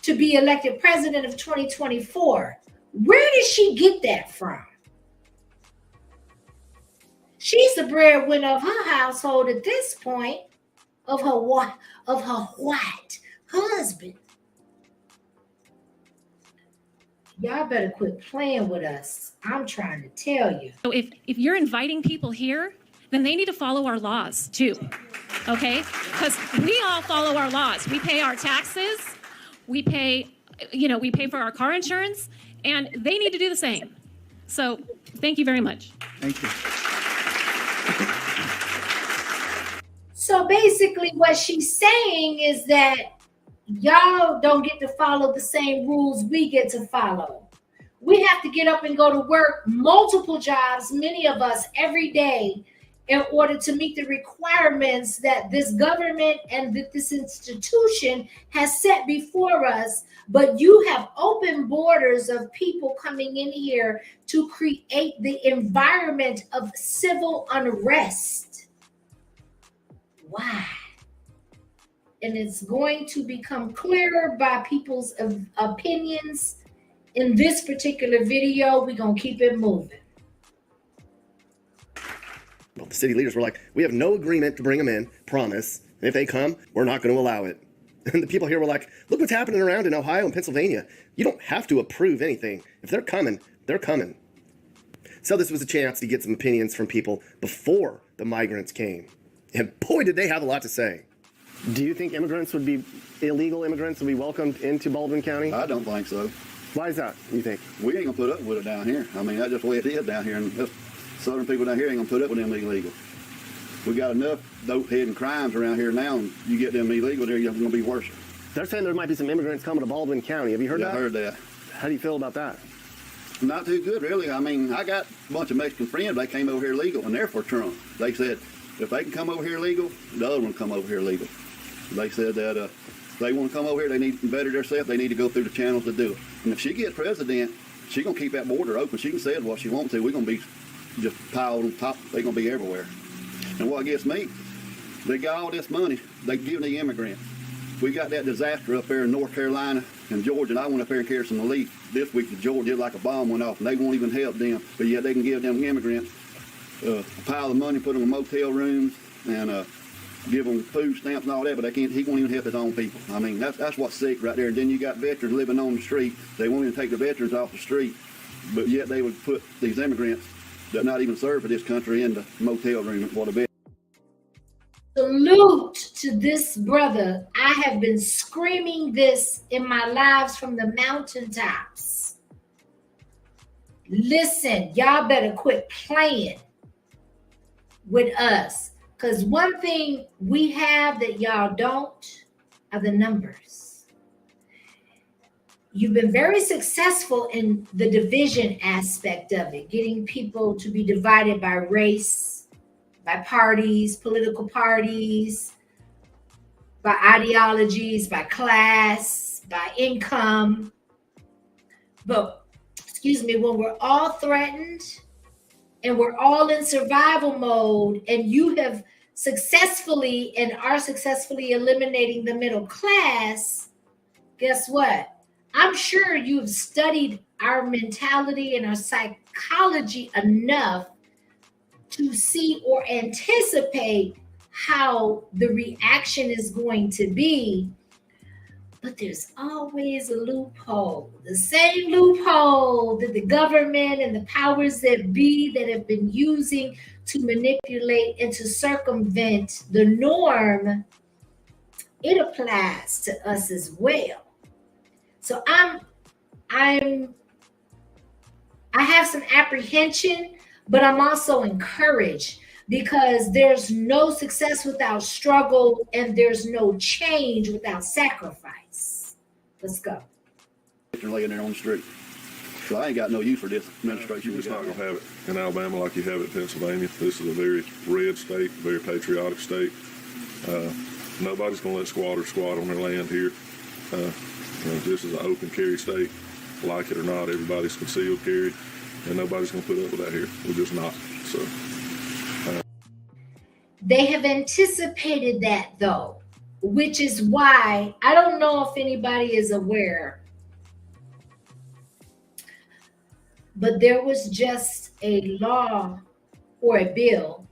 to be elected president of 2024. Where did she get that from? She's the breadwinner of her household at this point, of her white husband. Y'all better quit playing with us. I'm trying to tell you. So if you're inviting people here, then they need to follow our laws too, okay? Because we all follow our laws. We pay our taxes, we pay for our car insurance, and they need to do the same. So thank you very much. Thank you. So basically what she's saying is that y'all don't get to follow the same rules we get to follow. We have to get up and go to work, multiple jobs, many of us every day, in order to meet the requirements that this government and that this institution has set before us. But you have open borders of people coming in here to create the environment of civil unrest. Why? And it's going to become clearer by people's opinions. In this particular video, we're going to keep it moving. Well, the city leaders were like, we have no agreement to bring them in, promise. And if they come, we're not going to allow it. And the people here were like, look what's happening around in Ohio and Pennsylvania. You don't have to approve anything. If they're coming, they're coming. So this was a chance to get some opinions from people before the migrants came. And boy, did they have a lot to say. Do you think illegal immigrants would be welcomed into Baldwin County? I don't think so. Why is that, you think? We ain't gonna put up with it down here. I mean, that's just the way it is down here, and southern people down here ain't gonna put up with them illegal. We got enough dope-heading crimes around here now, and you get them illegal, they're gonna be worse. They're saying there might be some immigrants coming to Baldwin County. Have you heard that? I heard that. How do you feel about that? Not too good, really. I mean, I got a bunch of Mexican friends. They came over here legal, and they're for Trump. They said, if they can come over here legal, the other one come over here legal. They said that if they want to come over here, they need to better themselves. They need to go through the channels to do it. And if she gets president, she's going to keep that border open. She can say what she wants to. We're going to be just piled on top. They're going to be everywhere. And what gets me, they got all this money. They give the immigrants. We got that disaster up there in North Carolina and Georgia, and I went up there and carried some relief this week to Georgia, like a bomb went off, and they won't even help them. But yet they can give them immigrants a pile of money, put them in motel rooms, and give them food stamps and all that, but they can't. He won't even help his own people. I mean, that's what's sick right there. And then you got veterans living on the street. They won't even take the veterans off the street, but yet they would put these immigrants that not even serve for this country in the motel room for the veterans. Salute to this brother. I have been screaming this in my lives from the mountaintops. Listen, y'all better quit playing with us. Because one thing we have that y'all don't are the numbers. You've been very successful in the division aspect of it, getting people to be divided by race, by parties, political parties, by ideologies, by class, by income. But, excuse me, when we're all threatened and we're all in survival mode, and you have successfully and are successfully eliminating the middle class, guess what? I'm sure you've studied our mentality and our psychology enough to see or anticipate how the reaction is going to be. But there's always a loophole, the same loophole that the government and the powers that be that have been using to manipulate and to circumvent the norm. It applies to us as well. So I have some apprehension, but I'm also encouraged, because there's no success without struggle, and there's no change without sacrifice. Let's go. They're laying there on the street. So I ain't got no use for this administration. You're just not going to have it in Alabama like you have it in Pennsylvania. This is a very red state, very patriotic state. Nobody's going to let squatters squat on their land here. This is an open carry state. Like it or not, everybody's concealed carry, and nobody's going to put up with that here. We're just not. So. They have anticipated that, though, which is why I don't know if anybody is aware, but there was just a law or a bill,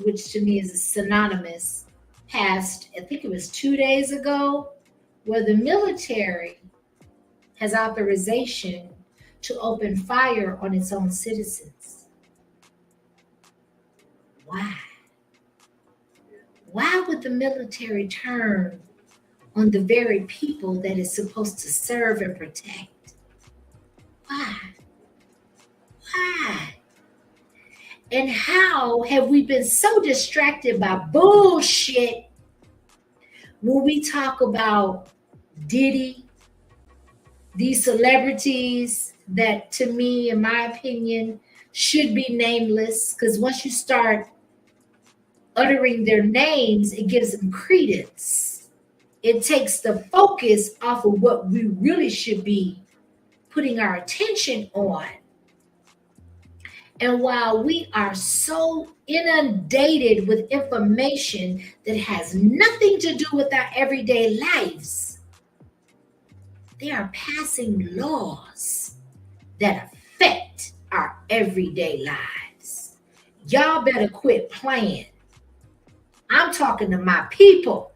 which to me is synonymous, passed, I think it was 2 days ago, where the military has authorization to open fire on its own citizens. Why? Why would the military turn on the very people that it's supposed to serve and protect? Why? Why? And how have we been so distracted by bullshit when we talk about Diddy, these celebrities that, to me, in my opinion, should be nameless, because once you start uttering their names, it gives them credence. It takes the focus off of what we really should be putting our attention on. And while we are so inundated with information that has nothing to do with our everyday lives, they are passing laws that affect our everyday lives. Y'all better quit playing. I'm talking to my people.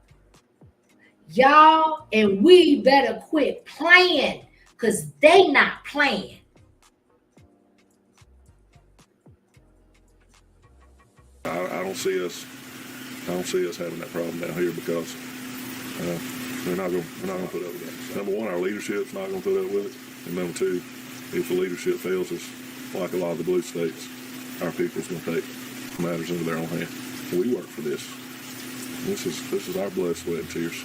Y'all and we better quit playing, because they not playing. I don't see us having that problem down here, because we're not going to put up with that. Number one, our leadership's not going to put up with it. And number two, if the leadership fails us, like a lot of the blue states, our people's going to take matters into their own hand. We work for this. This is our blood, sweat, and tears.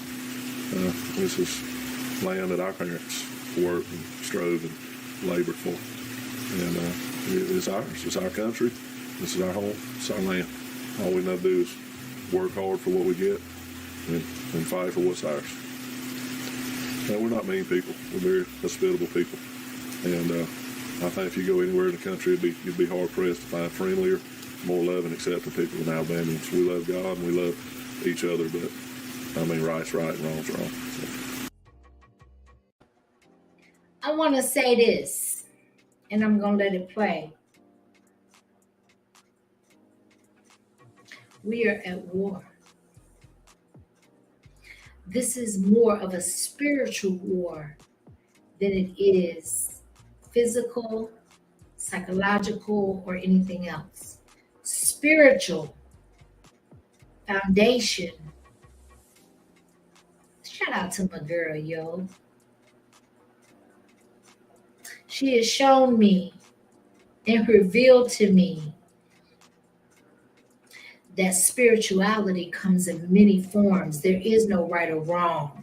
This is land that our parents worked and strove and labored for. And it's ours. It's our country. This is our home. It's our land. All we know to do is work hard for what we get and fight for what's ours. Now, we're not mean people. We're very hospitable people. And I think if you go anywhere in the country, you'd be hard-pressed to find friendlier, more loving, accepting people than Alabamians. We love God and we love each other, but I mean, right's right and wrong's wrong. So. I want to say this, and I'm going to let it play. We are at war. This is more of a spiritual war than it is physical, psychological, or anything else. Spiritual foundation. Shout out to my girl, yo. She has shown me and revealed to me that spirituality comes in many forms. There is no right or wrong.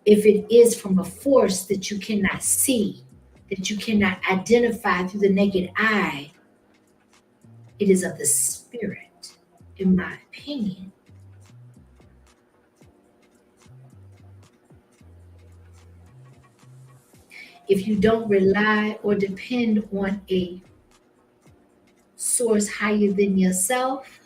If it is from a force that you cannot see, that you cannot identify through the naked eye, it is of the spirit, in my opinion. if you don't rely or depend on a source higher than yourself,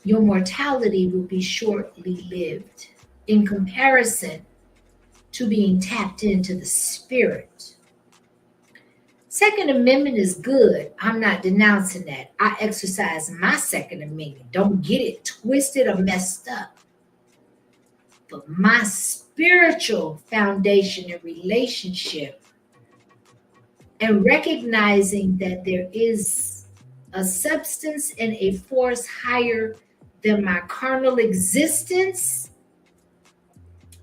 your mortality will be shortly lived in comparison to being tapped into the spirit. Second Amendment is good. I'm not denouncing that. I exercise my Second Amendment. Don't get it twisted or messed up. But my spiritual foundation and relationship and recognizing that there is a substance and a force higher than my carnal existence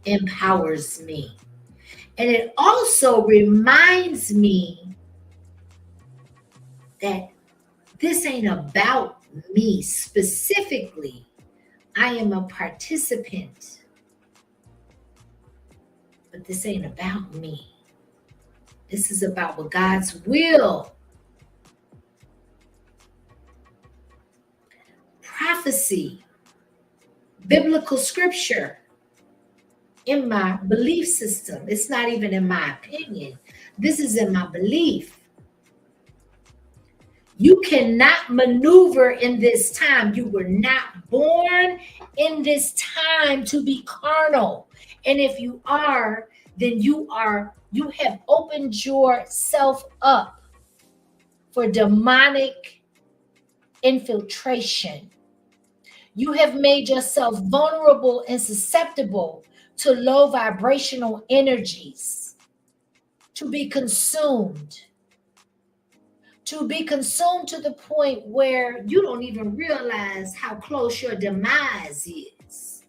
empowers me. And it also reminds me that this ain't about me specifically. I am a participant, but this ain't about me. This is about what God's will. Prophecy, biblical scripture, in my belief system. It's not even in my opinion. This is in my belief. You cannot maneuver in this time. You were not born in this time to be carnal. And if you are, then you have opened yourself up for demonic infiltration. You have made yourself vulnerable and susceptible to low vibrational energies, to be consumed to the point where you don't even realize how close your demise is.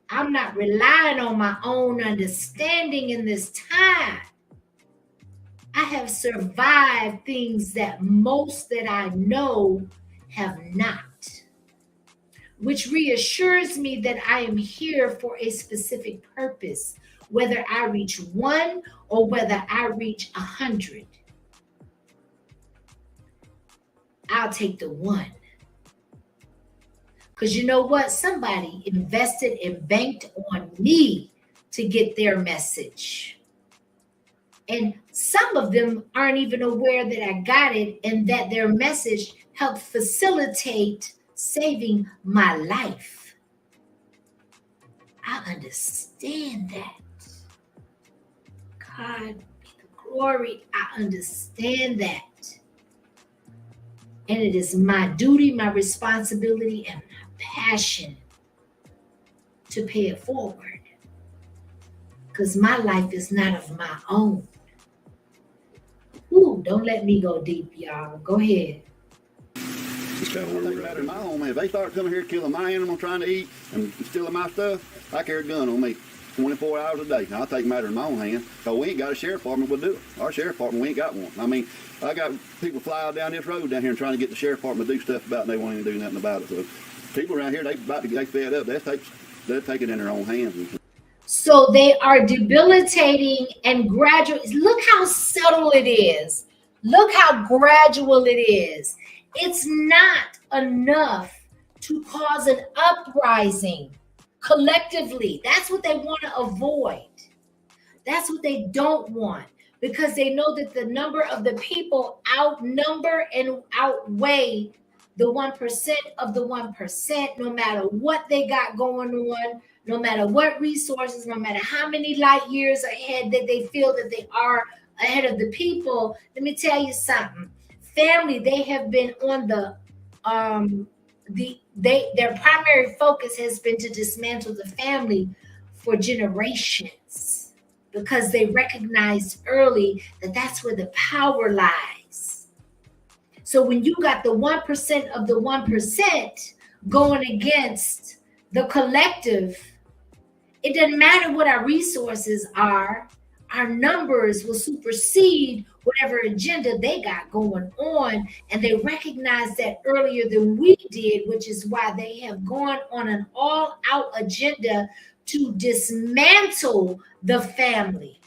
I'm not relying on my own understanding in this time. I have survived things that most that I know have not, which reassures me that I am here for a specific purpose, whether I reach 1 or whether I reach 100. I'll take the 1. Because you know what? Somebody invested and banked on me to get their message. And some of them aren't even aware that I got it and that their message helped facilitate saving my life. I understand that. God be the glory. I understand that. And it is my duty, my responsibility, and my passion to pay it forward. Because my life is not of my own. Ooh, don't let me go deep, y'all. Go ahead. It's kind of where we're at. My home, man. If they start coming here killing my animal, trying to eat, and stealing my stuff, I carry a gun on me 24 hours a day. Now, I'll take matters in my own hands. Because we ain't got a sheriff department will do it. Our sheriff department, we ain't got one. I mean, I got people fly out down this road down here and trying to get the sheriff department to do stuff about it, and they won't even do nothing about it. So people around here, they about to get fed up. They'll take it in their own hands. So they are debilitating and gradual. Look how subtle it is. Look how gradual it is. It's not enough to cause an uprising collectively. That's what they want to avoid. That's what they don't want, because they know that the number of the people outnumber and outweigh the 1% of the 1%, no matter what they got going on, no matter what resources, no matter how many light years ahead that they feel that they are ahead of the people. Let me tell you something. Family, they have been on their primary focus has been to dismantle the family for generations, because they recognized early that that's where the power lies. So when you got the 1% of the 1% going against the collective, it doesn't matter what our resources are. Our numbers will supersede whatever agenda they got going on. And they recognize that earlier than we did, which is why they have gone on an all-out agenda to dismantle the family,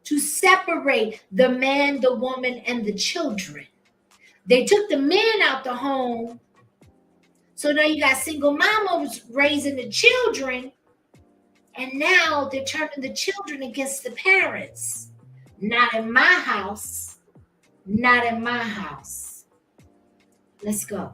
to separate the man, the woman, and the children. They took the men out the home. So now you got single mamas raising the children. And now they're turning the children against the parents. Not in my house. Not in my house. Let's go.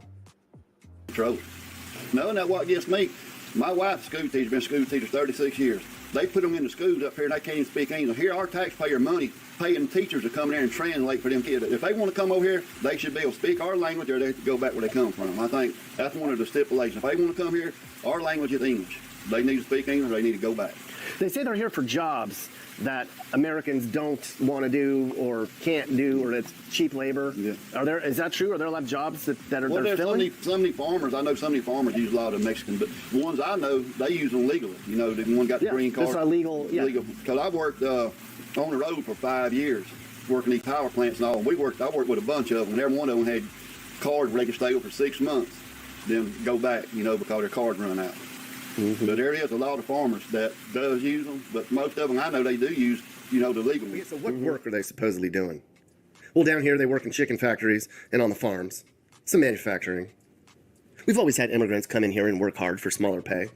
No, not what gets me. My wife's a school teacher, been a school teacher 36 years. They put them in the schools up here and they can't even speak English. Here, our taxpayer money paying teachers to come there and translate for them kids. If they want to come over here, they should be able to speak our language or they have to go back where they come from. I think that's one of the stipulations. If they want to come here, our language is English. They need to speak English, they need to go back. They say they're here for jobs that Americans don't want to do or can't do, or it's cheap labor. Yeah. Is that true? Are there a lot of jobs that are Well, there's filling? so many farmers. I know so many farmers use a lot of Mexican, but the ones I know, they use them legally. You know, the one got the green card. This is illegal. Yeah. Legal. Because I worked on the road for 5 years, working these power plants and all. And I worked with a bunch of them, and every one of them had cards where they could stay over for 6 months, then go back, you know, because their cards run out. Mm-hmm. But there is a lot of farmers that does use them, but most of them I know they do use, you know, the legal ones. So what work are they supposedly doing? Well, down here they work in chicken factories and on the farms. Some manufacturing. We've always had immigrants come in here and work hard for smaller pay.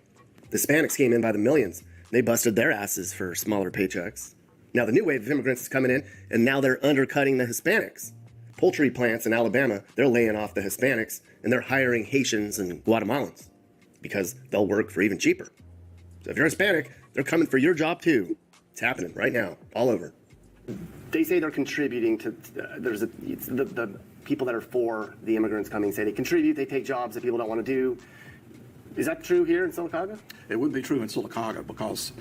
The Hispanics came in by the millions. They busted their asses for smaller paychecks. Now the new wave of immigrants is coming in, and now they're undercutting the Hispanics. Poultry plants in Alabama, they're laying off the Hispanics, and they're hiring Haitians and Guatemalans because they'll work for even cheaper. So if you're Hispanic, they're coming for your job too. It's happening right now, all over. They say they're contributing to, the people that are for the immigrants coming say they contribute, they take jobs that people don't want to do. Is that true here in Sylacauga? It wouldn't be true in Sylacauga because,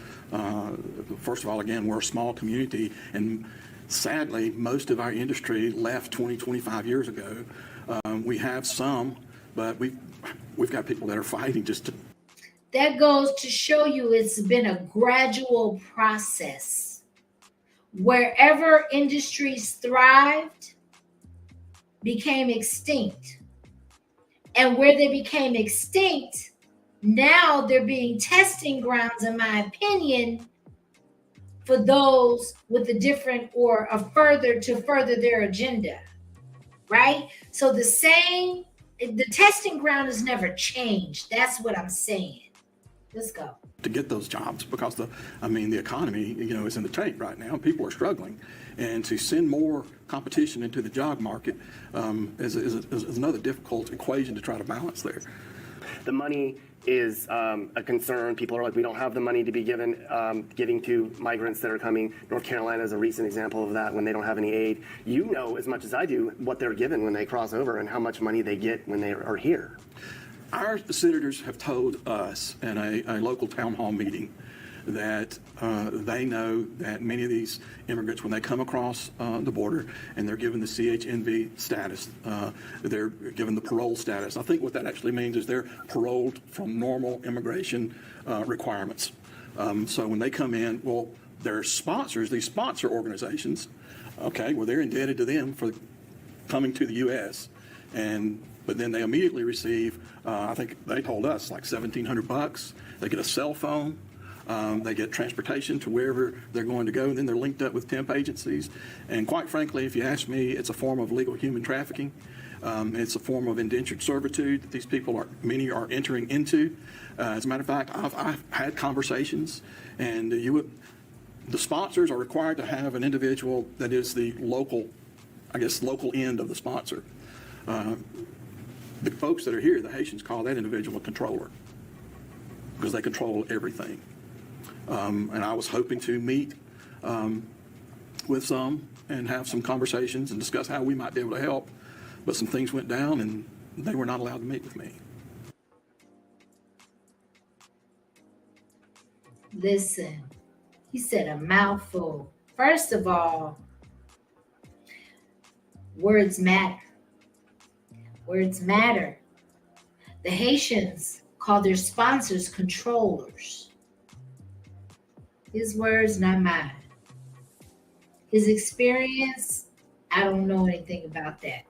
first of all, again, we're a small community, and sadly, most of our industry left 20, 25 years ago. We have some, but we've got people that are fighting just to. That goes to show you it's been a gradual process. Wherever industries thrived, became extinct. And where they became extinct, now they're being testing grounds, in my opinion, for those with a different or a further their agenda, right? So the testing ground has never changed. That's what I'm saying. Let's go. To get those jobs because the economy, you know, is in the tank right now. People are struggling, and to send more competition into the job market is another difficult equation to try to balance there. The money is a concern. People are like, we don't have the money to be giving to migrants that are coming. North Carolina is a recent example of that when they don't have any aid. You know as much as I do what they're given when they cross over and how much money they get when they are here. Our senators have told us in a local town hall meeting that they know that many of these immigrants, when they come across the border and they're given the CHNV status, they're given the parole status. I think what that actually means is they're paroled from normal immigration requirements. So when they come in, well, their sponsors, these sponsor organizations, okay, well, they're indebted to them for coming to the U.S. But then they immediately receive, I think they told us, like $1,700. They get a cell phone. They get transportation to wherever they're going to go, and then they're linked up with temp agencies. And quite frankly, if you ask me, it's a form of legal human trafficking. It's a form of indentured servitude that these people many are entering into. As a matter of fact, I've had conversations, and the sponsors are required to have an individual that is the local end of the sponsor. The folks that are here, the Haitians, call that individual a controller because they control everything. And I was hoping to meet with some and have some conversations and discuss how we might be able to help, but some things went down and they were not allowed to meet with me. Listen, he said a mouthful. First of all, words matter. Words matter. The Haitians call their sponsors controllers. His words, not mine. His experience, I don't know anything about that.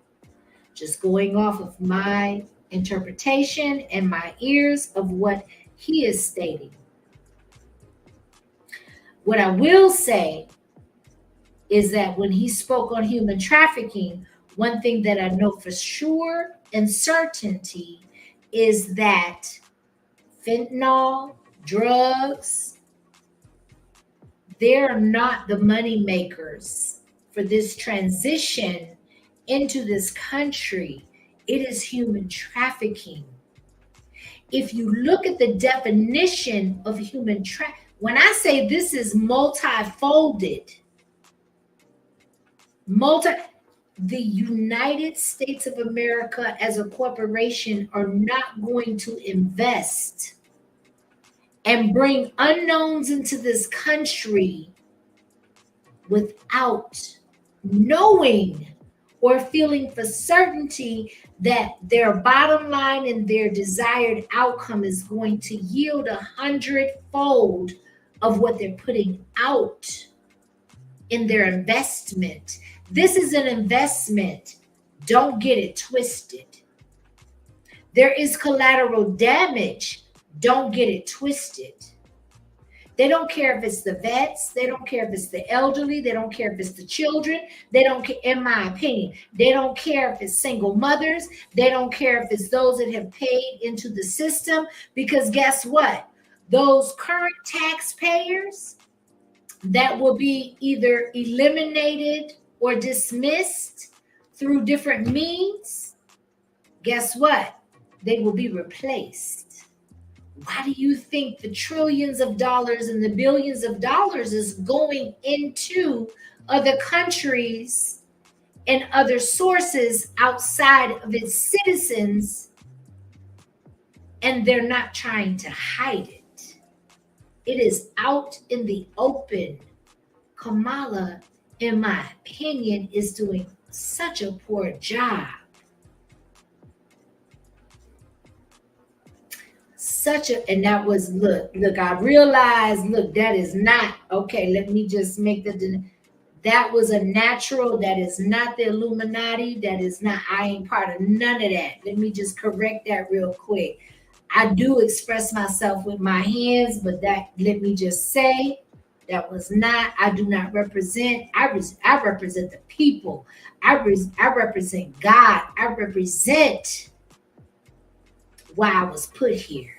Just going off of my interpretation and my ears of what he is stating. What I will say is that when he spoke on human trafficking, one thing that I know for sure and certainty is that fentanyl, drugs, they're not the money makers for this transition into this country. It is human trafficking. If you look at the definition of human trafficking, when I say this is multifolded, the United States of America as a corporation are not going to invest and bring unknowns into this country without knowing or feeling for certainty that their bottom line and their desired outcome is going to yield 100-fold of what they're putting out in their investment. This is an investment. Don't get it twisted. There is collateral damage. Don't get it twisted. They don't care if it's the vets. They don't care if it's the elderly. They don't care if it's the children. They don't care, in my opinion, they don't care if it's single mothers. They don't care if it's those that have paid into the system, because guess what? Those current taxpayers that will be either eliminated or dismissed through different means, guess what? They will be replaced. Why do you think the trillions of dollars and the billions of dollars is going into other countries and other sources outside of its citizens, and they're not trying to hide it? It is out in the open. Kamala, in my opinion, is doing such a poor job. And that was, look, I realized, look, that is not, okay, let me just make that was a natural, that is not the Illuminati, that is not, I ain't part of none of that. Let me just correct that real quick. I do express myself with my hands, but that, let me just say, that was not, I do not represent, I represent the people. I represent God. I represent why I was put here.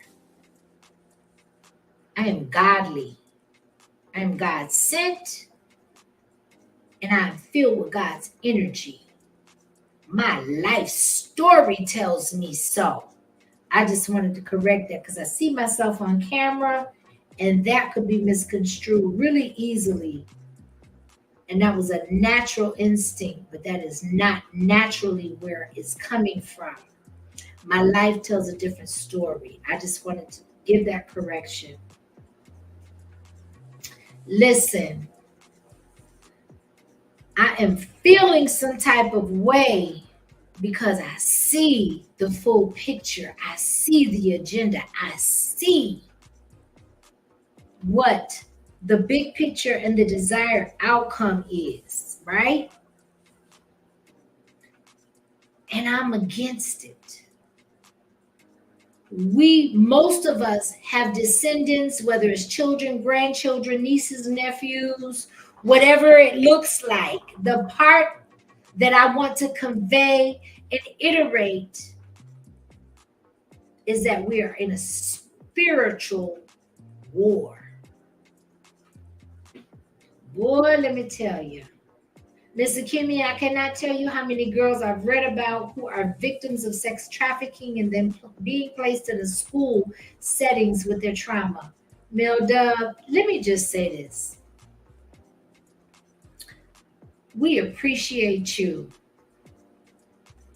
I am godly. I am God sent, and I am filled with God's energy. My life story tells me so. I just wanted to correct that because I see myself on camera, and that could be misconstrued really easily. And that was a natural instinct, but that is not naturally where it's coming from. My life tells a different story. I just wanted to give that correction. Listen, I am feeling some type of way because I see the full picture. I see the agenda. I see what the big picture and the desired outcome is, right? And I'm against it. Most of us have descendants, whether it's children, grandchildren, nieces, nephews, whatever it looks like. The part that I want to convey and iterate is that we are in a spiritual war. Boy, let me tell you. Mr. Kimmy, I cannot tell you how many girls I've read about who are victims of sex trafficking and then being placed in a school settings with their trauma. Mel Dub, let me just say this. We appreciate you.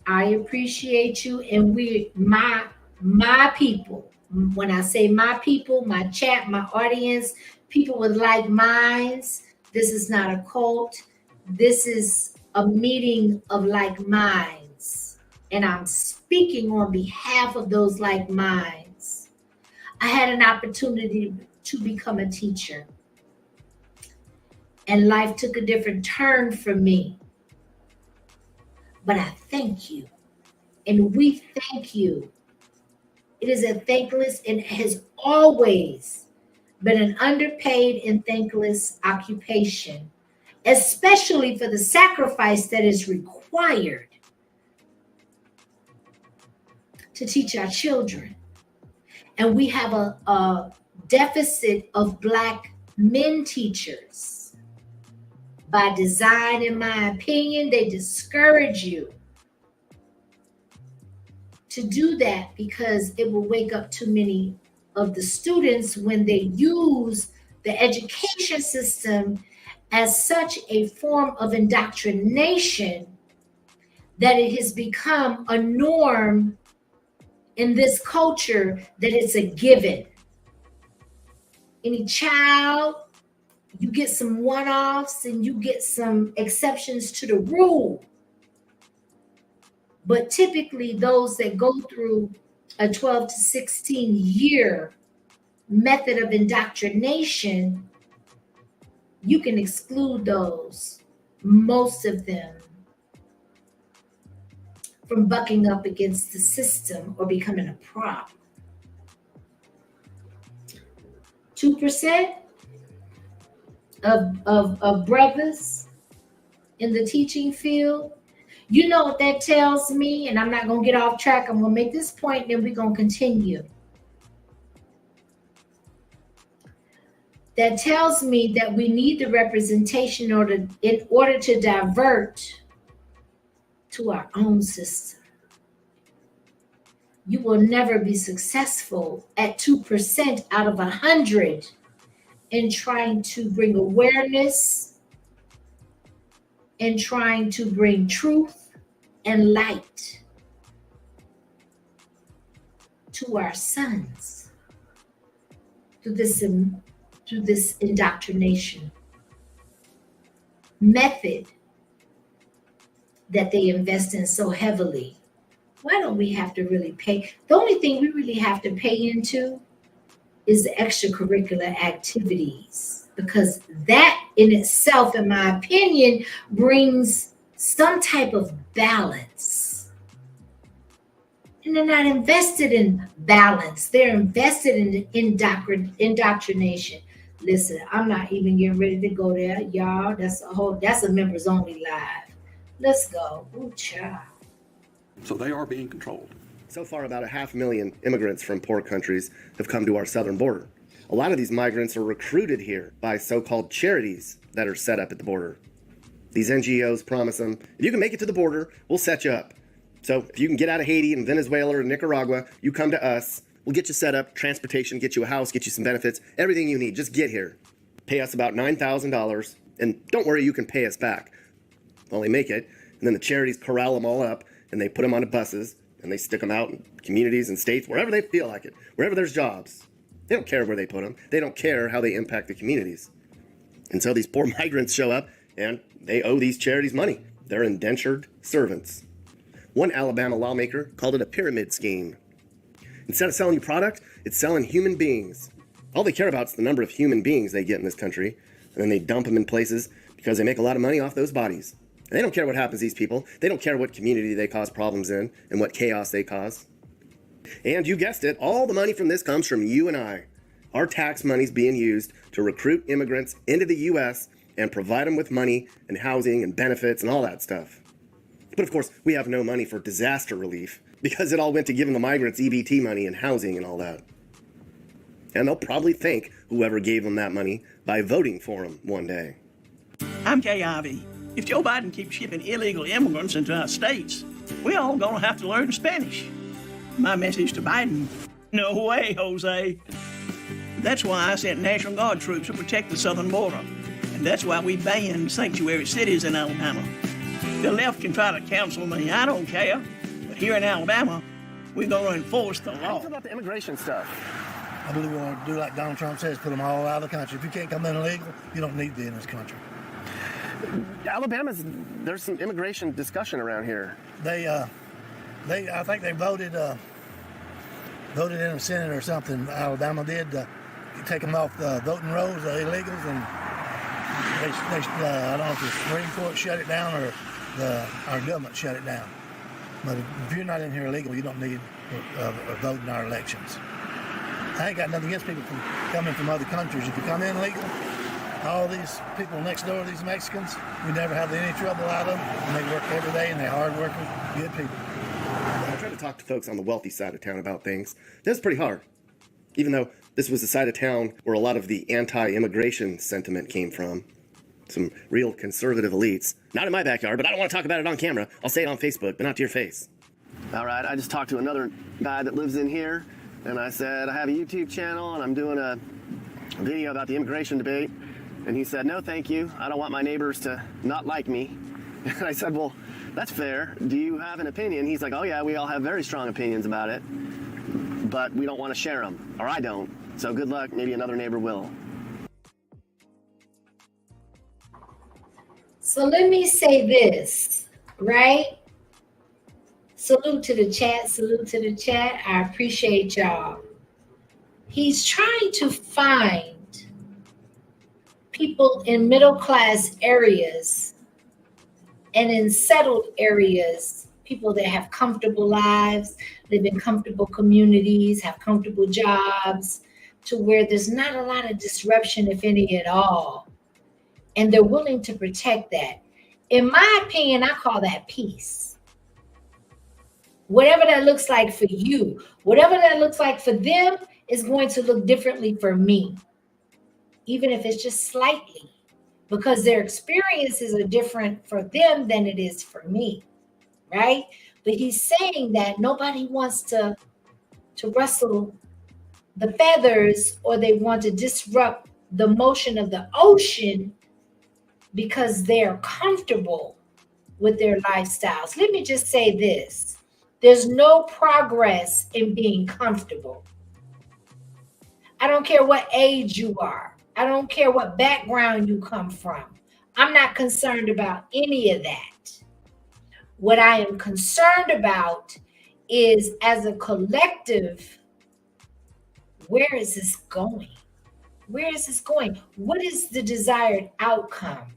I appreciate you, and my people. When I say my people, my chat, my audience, people with like minds. This is not a cult. This is a meeting of like minds, and I'm speaking on behalf of those like minds. I had an opportunity to become a teacher, and life took a different turn for me. But I thank you, and we thank you. It is a thankless and has always been an underpaid and thankless occupation, especially for the sacrifice that is required to teach our children. And we have a deficit of Black men teachers. By design, in my opinion, they discourage you to do that because it will wake up too many of the students when they use the education system as such a form of indoctrination that it has become a norm in this culture that it's a given. Any child, you get some one-offs and you get some exceptions to the rule. But typically those that go through a 12 to 16 year method of indoctrination, you can exclude those, most of them, from bucking up against the system or becoming a prop. 2% of brothers in the teaching field. You know what that tells me, and I'm not going to get off track. I'm going to make this point, and then we're going to continue. That tells me that we need the representation in order to divert to our own system. You will never be successful at 2% out of 100 in trying to bring awareness and trying to bring truth and light to our sons through this indoctrination method that they invest in so heavily. Why don't we have to really pay? The only thing we really have to pay into is the extracurricular activities, because that in itself, in my opinion, brings some type of balance. And they're not invested in balance. They're invested in indoctrination. Listen, I'm not even getting ready to go there, y'all. That's a members only live. Let's go. Ooh, child. So they are being controlled. So far, about 500,000 immigrants from poor countries have come to our southern border. A lot of these migrants are recruited here by so-called charities that are set up at the border. These NGOs promise them, if you can make it to the border, we'll set you up. So if you can get out of Haiti and Venezuela or Nicaragua, you come to us, we'll get you set up, transportation, get you a house, get you some benefits, everything you need, just get here. Pay us about $9,000, and don't worry, you can pay us back. Well, they make it, and then the charities corral them all up, and they put them onto buses, and they stick them out in communities and states, wherever they feel like it, wherever there's jobs. They don't care where they put them. They don't care how they impact the communities. And so these poor migrants show up, and they owe these charities money. They're indentured servants. One Alabama lawmaker called it a pyramid scheme. Instead of selling you product, it's selling human beings. All they care about is the number of human beings they get in this country, and then they dump them in places because they make a lot of money off those bodies. And they don't care what happens to these people. They don't care what community they cause problems in and what chaos they cause. And you guessed it, all the money from this comes from you and I. Our tax money's being used to recruit immigrants into the U.S. and provide them with money and housing and benefits and all that stuff. But of course, we have no money for disaster relief because it all went to giving the migrants EBT money and housing and all that. And they'll probably thank whoever gave them that money by voting for them one day. I'm Kay Ivey. If Joe Biden keeps shipping illegal immigrants into our states, we're all gonna have to learn Spanish. My message to Biden, no way, Jose. That's why I sent National Guard troops to protect the southern border. And that's why we banned sanctuary cities in Alabama. The left can try to counsel me, I don't care. But here in Alabama, we're gonna enforce the law. How do you feel about the immigration stuff? I believe we want to do like Donald Trump says, put them all out of the country. If you can't come in illegal, you don't need to be in this country. There's some immigration discussion around here. I think they voted in the Senate or something. Alabama did take them off the voting rolls, the illegals, and I don't know if the Supreme Court shut it down or our government shut it down. But if you're not in here illegal, you don't need a vote in our elections. I ain't got nothing against people coming from other countries. If you come in legal, all these people next door, these Mexicans, we never have any trouble out of them. And they work every day, and they're hard workers, good people. I try to talk to folks on the wealthy side of town about things. That's pretty hard. even though this was the side of town where a lot of the anti-immigration sentiment came from. Some real conservative elites. Not in my backyard, but I don't want to talk about it on camera. I'll say it on Facebook, but not to your face. All right, I just talked to another guy that lives in here, and I said, I have a YouTube channel, and I'm doing a video about the immigration debate. And he said, no, thank you. I don't want my neighbors to not like me. And I said, well, that's fair. Do you have an opinion? He's like, oh, yeah, we all have very strong opinions about it, but we don't want to share them, or I don't. So good luck. Maybe another neighbor will. So let me say this, right? Salute to the chat, salute to the chat. I appreciate y'all. He's trying to find people in middle-class areas and in settled areas, people that have comfortable lives, live in comfortable communities, have comfortable jobs, to where there's not a lot of disruption, if any at all. And they're willing to protect that. In my opinion, I call that peace. Whatever that looks like for you, whatever that looks like for them is going to look differently for me, even if it's just slightly, because their experiences are different for them than it is for me, right? But he's saying that nobody wants to rustle the feathers, or they want to disrupt the motion of the ocean because they're comfortable with their lifestyles. Let me just say this. There's no progress in being comfortable. I don't care what age you are. I don't care what background you come from. I'm not concerned about any of that. What I am concerned about is, as a collective, where is this going? Where is this going? What is the desired outcome?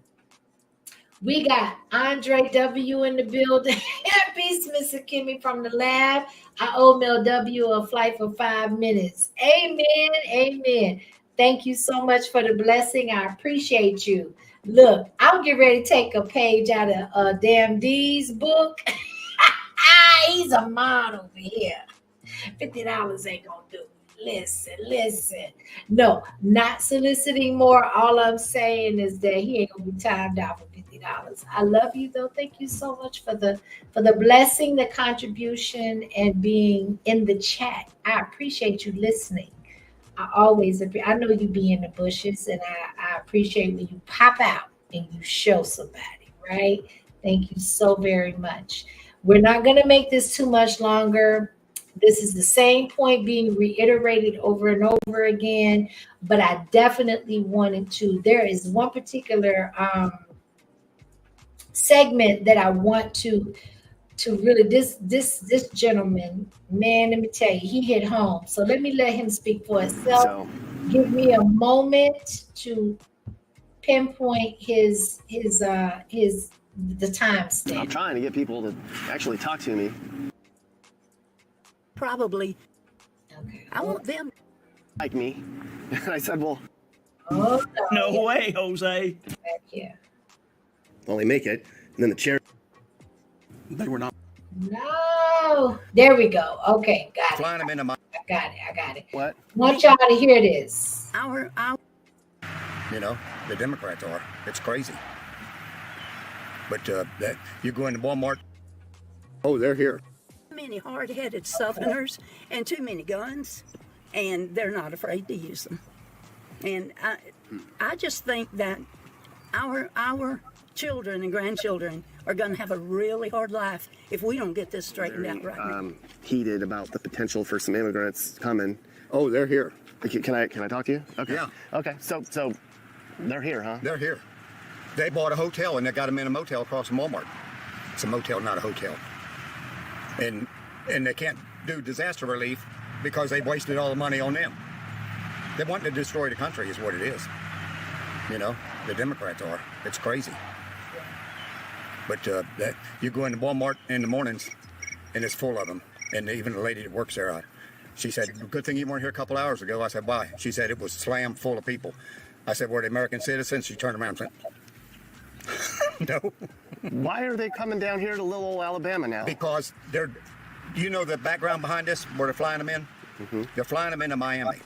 We got Andre W. in the building. Peace, Mr. Kimmy from the lab. I owe Mel W. a flight for 5 minutes. Amen. Amen. Thank you so much for the blessing. I appreciate you. Look, I'll get ready to take a page out of Damn D's book. He's a mod over here. $50 ain't gonna do it. Listen. No, not soliciting more. All I'm saying is that he ain't gonna be timed out for $50. I love you though. Thank you so much for the blessing, the contribution, and being in the chat. I appreciate you listening. I know you be in the bushes, and I appreciate when you pop out and you show somebody, right? Thank you so very much. We're not going to make this too much longer. This is the same point being reiterated over and over again, but I definitely wanted to. There is one particular segment that I want to really, this gentleman, man, let me tell you, he hit home. So let me let him speak for himself. Give me a moment to pinpoint the time stamp. I'm trying to get people to actually talk to me. Probably. Okay. I want them like me. And I said, well, no way, Jose. Back here. Well, they make it, and then the chair. They were not. No. There we go. Okay, got it. Flying them into my. I got it. What? Want y'all to hear this. You know, the Democrats are. It's crazy. But that you go into Walmart. Oh, they're here. Too many hard-headed Southerners and too many guns, and they're not afraid to use them. And I just think that our children and grandchildren are going to have a really hard life if we don't get this straightened out right now. Heated about the potential for some immigrants coming. Oh, they're here. Can I talk to you? Okay. Yeah. Okay. So they're here, huh? They're here. They bought a hotel and they got them in a motel across from Walmart. It's a motel, not a hotel. And they can't do disaster relief because they've wasted all the money on them. They want to destroy the country is what it is. You know, the Democrats are. It's crazy. But that you go into Walmart in the mornings and it's full of them. And even the lady that works there, she said, good thing you weren't here a couple hours ago. I said, why? She said it was slam full of people. I said, were they American citizens? She turned around and said, no. Why are they coming down here to little old Alabama now? Because you know the background behind this, where they're flying them in? Mm-hmm. They're flying them into Miami.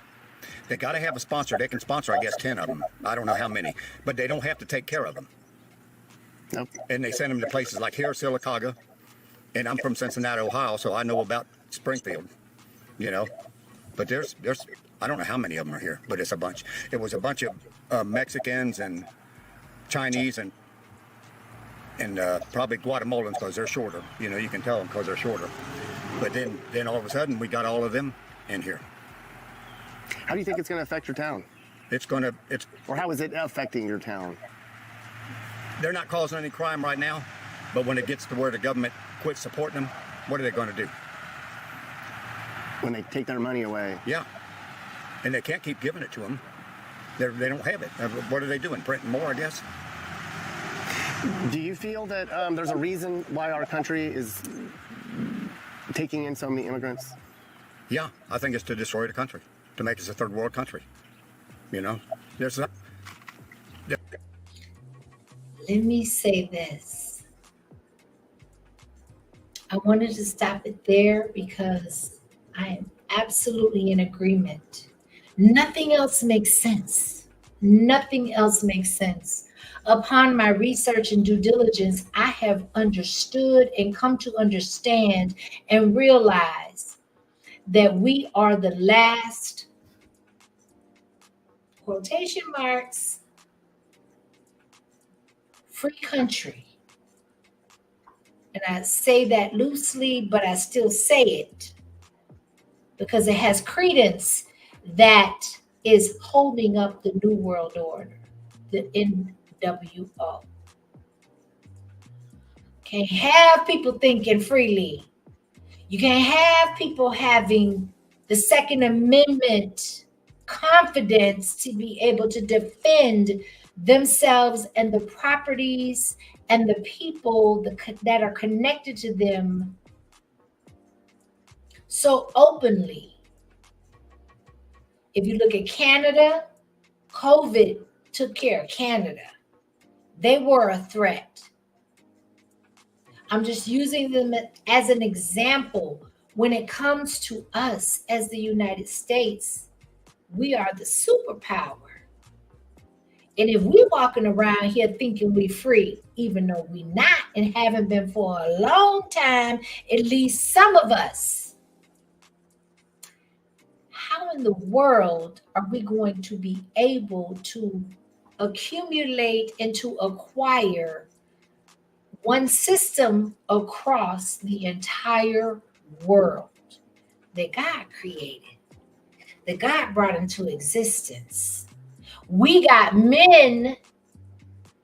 They got to have a sponsor. They can sponsor, I guess, 10 of them. I don't know how many, but they don't have to take care of them. Nope. And they send them to places like here, Sylacauga, and I'm from Cincinnati, Ohio, so I know about Springfield, you know. But there's I don't know how many of them are here, but it's a bunch. It was a bunch of Mexicans and Chinese and probably Guatemalans because they're shorter. You know, you can tell them because they're shorter. But then all of a sudden we got all of them in here. How do you think it's going to affect your town? Or how is it affecting your town? They're not causing any crime right now, but when it gets to where the government quits supporting them, what are they going to do? When they take their money away. Yeah. And they can't keep giving it to them. They don't have it. What are they doing? Printing more, I guess? Do you feel that there's a reason why our country is taking in so many immigrants? Yeah, I think it's to destroy the country, to make us a third world country. You know, Let me say this. I wanted to stop it there because I am absolutely in agreement. Nothing else makes sense. Nothing else makes sense. Upon my research and due diligence, I have understood and come to understand and realize that we are the last, quotation marks, free country. And I say that loosely, but I still say it because it has credence that is holding up the New World Order, the NWO. Can't have people thinking freely. You can't have people having the Second Amendment confidence to be able to defend themselves and the properties and the people that are connected to them so openly. If you look at Canada, COVID took care of Canada. They were a threat. I'm just using them as an example. When it comes to us as the United States, we are the superpower. And if we're walking around here thinking we're free, even though we're not and haven't been for a long time, at least some of us, how in the world are we going to be able to accumulate and to acquire one system across the entire world that God created, that God brought into existence? We got men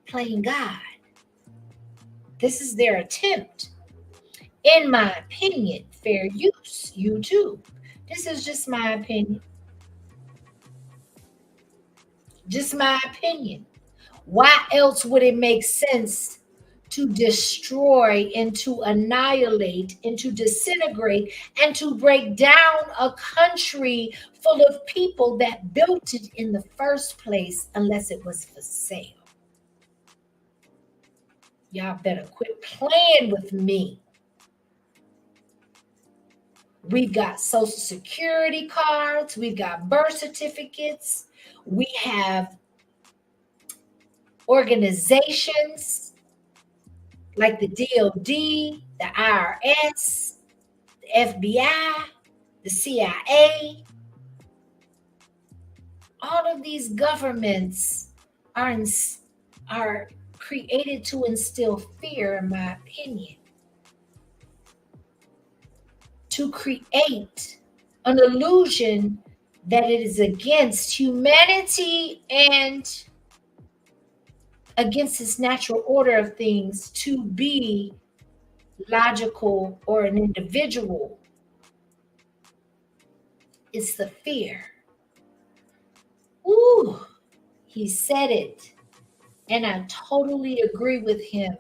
playing God. This is their attempt. In my opinion, fair use, YouTube. This is just my opinion. Just my opinion. Why else would it make sense to destroy and to annihilate and to disintegrate and to break down a country full of people that built it in the first place unless it was for sale? Y'all better quit playing with me. We've got social security cards. We've got birth certificates. We have organizations like the DOD, the IRS, the FBI, the CIA. All of these governments are created to instill fear, in my opinion. To create an illusion that it is against humanity and against its natural order of things to be logical or an individual. It's the fear. Ooh, he said it. And I totally agree with him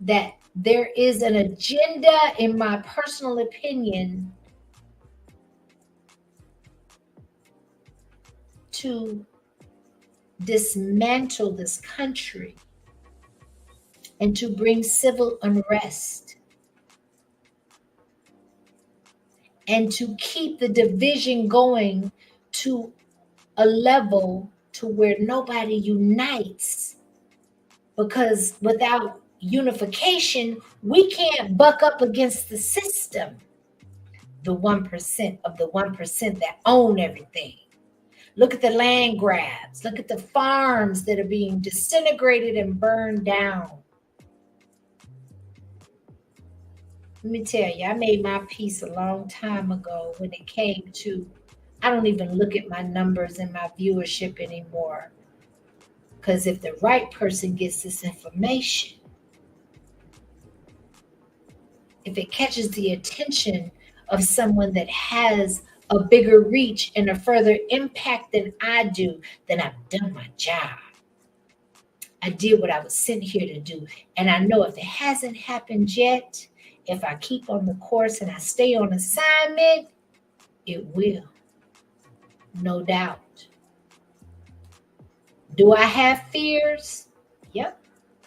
that there is an agenda, in my personal opinion, to dismantle this country and to bring civil unrest and to keep the division going to a level to where nobody unites, because without unification, we can't buck up against the system, the 1% of the 1% that own everything. Look at the land grabs. Look at the farms that are being disintegrated and burned down. Let me tell you, I made my peace a long time ago when it came to, I don't even look at my numbers and my viewership anymore. Because if the right person gets this information, if it catches the attention of someone that has a bigger reach and a further impact than I do, then I've done my job. I did what I was sent here to do. And I know if it hasn't happened yet, if I keep on the course and I stay on assignment, it will. No doubt. Do I have fears? Yep,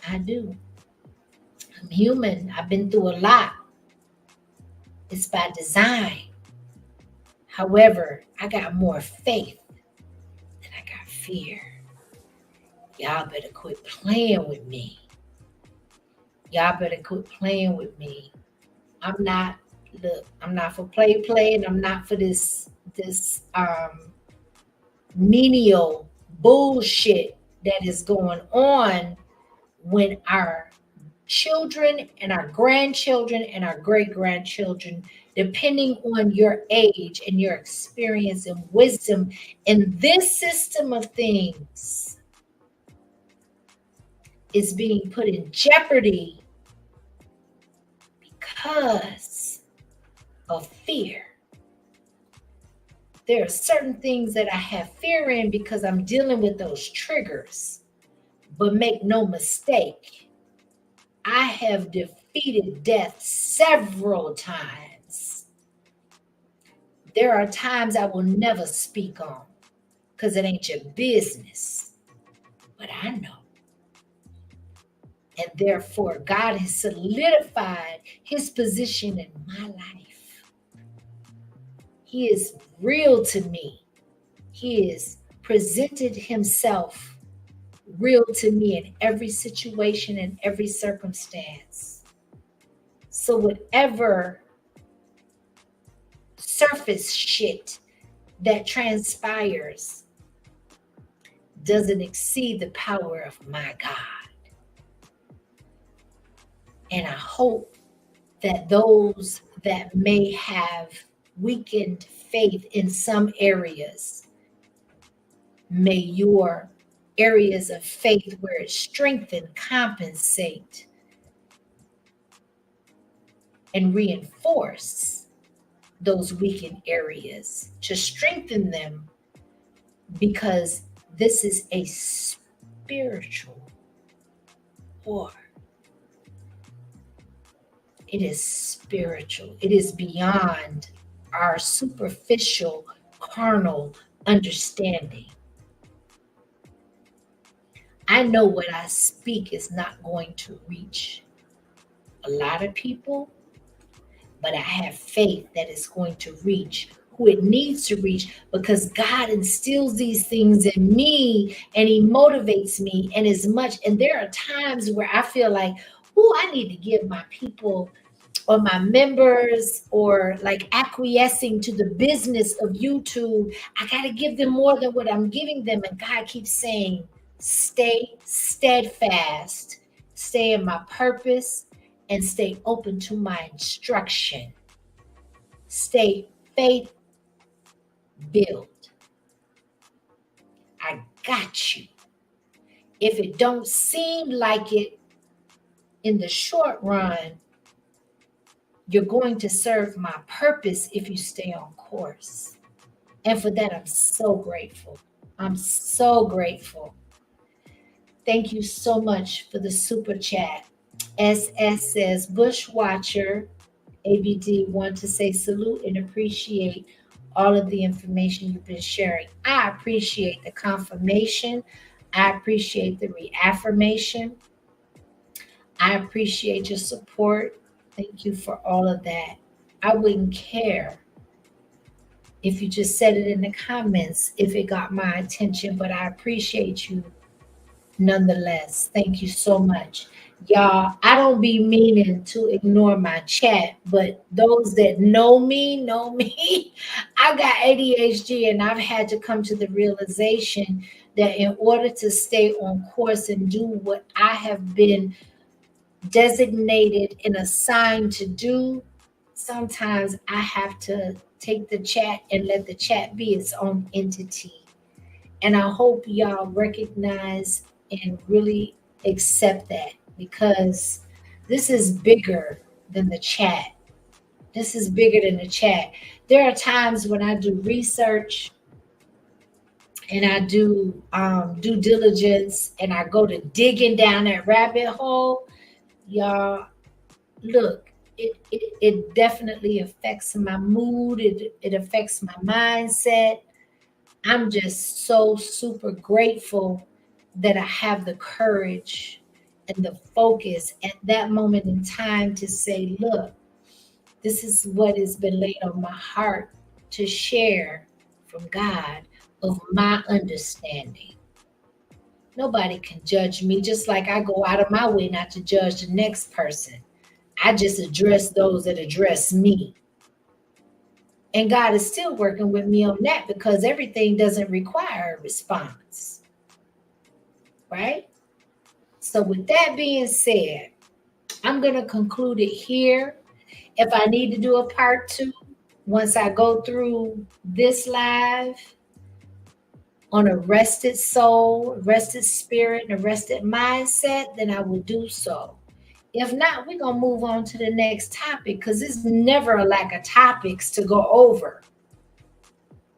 I do. I'm human. I've been through a lot. It's by design. However, I got more faith than I got fear. Y'all better quit playing with me. Y'all better quit playing with me. I'm not for play, and I'm not for this menial bullshit that is going on when our children and our grandchildren and our great-grandchildren, depending on your age and your experience and wisdom in this system of things, is being put in jeopardy because of fear. There are certain things that I have fear in because I'm dealing with those triggers. But make no mistake, I have defeated death several times. There are times I will never speak on because it ain't your business. But I know. And therefore, God has solidified his position in my life. He is real to me. He has presented himself real to me in every situation and every circumstance. So whatever surface shit that transpires doesn't exceed the power of my God. And I hope that those that may have weakened faith in some areas, may your areas of faith where it's strengthened compensate and reinforce those weakened areas to strengthen them, because this is a spiritual war. It is spiritual. It is beyond our superficial, carnal understanding. I know what I speak is not going to reach a lot of people, but I have faith that it's going to reach who it needs to reach, because God instills these things in me and he motivates me. And there are times where I feel like, I need to give my people or my members, or like acquiescing to the business of YouTube, I got to give them more than what I'm giving them. And God keeps saying, stay steadfast, stay in my purpose, and stay open to my instruction. Stay faith build. I got you. If it don't seem like it in the short run, you're going to serve my purpose if you stay on course. And for that, I'm so grateful. I'm so grateful. Thank you so much for the super chat. SS says, Bushwatcher, ABD, want to say salute and appreciate all of the information you've been sharing. I appreciate the confirmation. I appreciate the reaffirmation. I appreciate your support. Thank you for all of that. I wouldn't care if you just said it in the comments, if it got my attention, but I appreciate you nonetheless. Thank you so much. Y'all, I don't be meaning to ignore my chat, but those that know me know me. I got ADHD, and I've had to come to the realization that in order to stay on course and do what I have been designated and assigned to do, sometimes I have to take the chat and let the chat be its own entity. And I hope y'all recognize and really accept that, because this is bigger than the chat. This is bigger than the chat. There are times when I do research and I do due diligence and I go to digging down that rabbit hole. Y'all, look, it definitely affects my mood. It affects my mindset. I'm just so super grateful that I have the courage and the focus at that moment in time to say, look, this is what has been laid on my heart to share from God of my understanding. Nobody can judge me, just like I go out of my way not to judge the next person. I just address those that address me. And God is still working with me on that, because everything doesn't require a response. Right? So with that being said, I'm going to conclude it here. If I need to do a part 2, once I go through this live on a rested soul, rested spirit, and a rested mindset, then I will do so. If not, we're going to move on to the next topic, because there's never a lack of topics to go over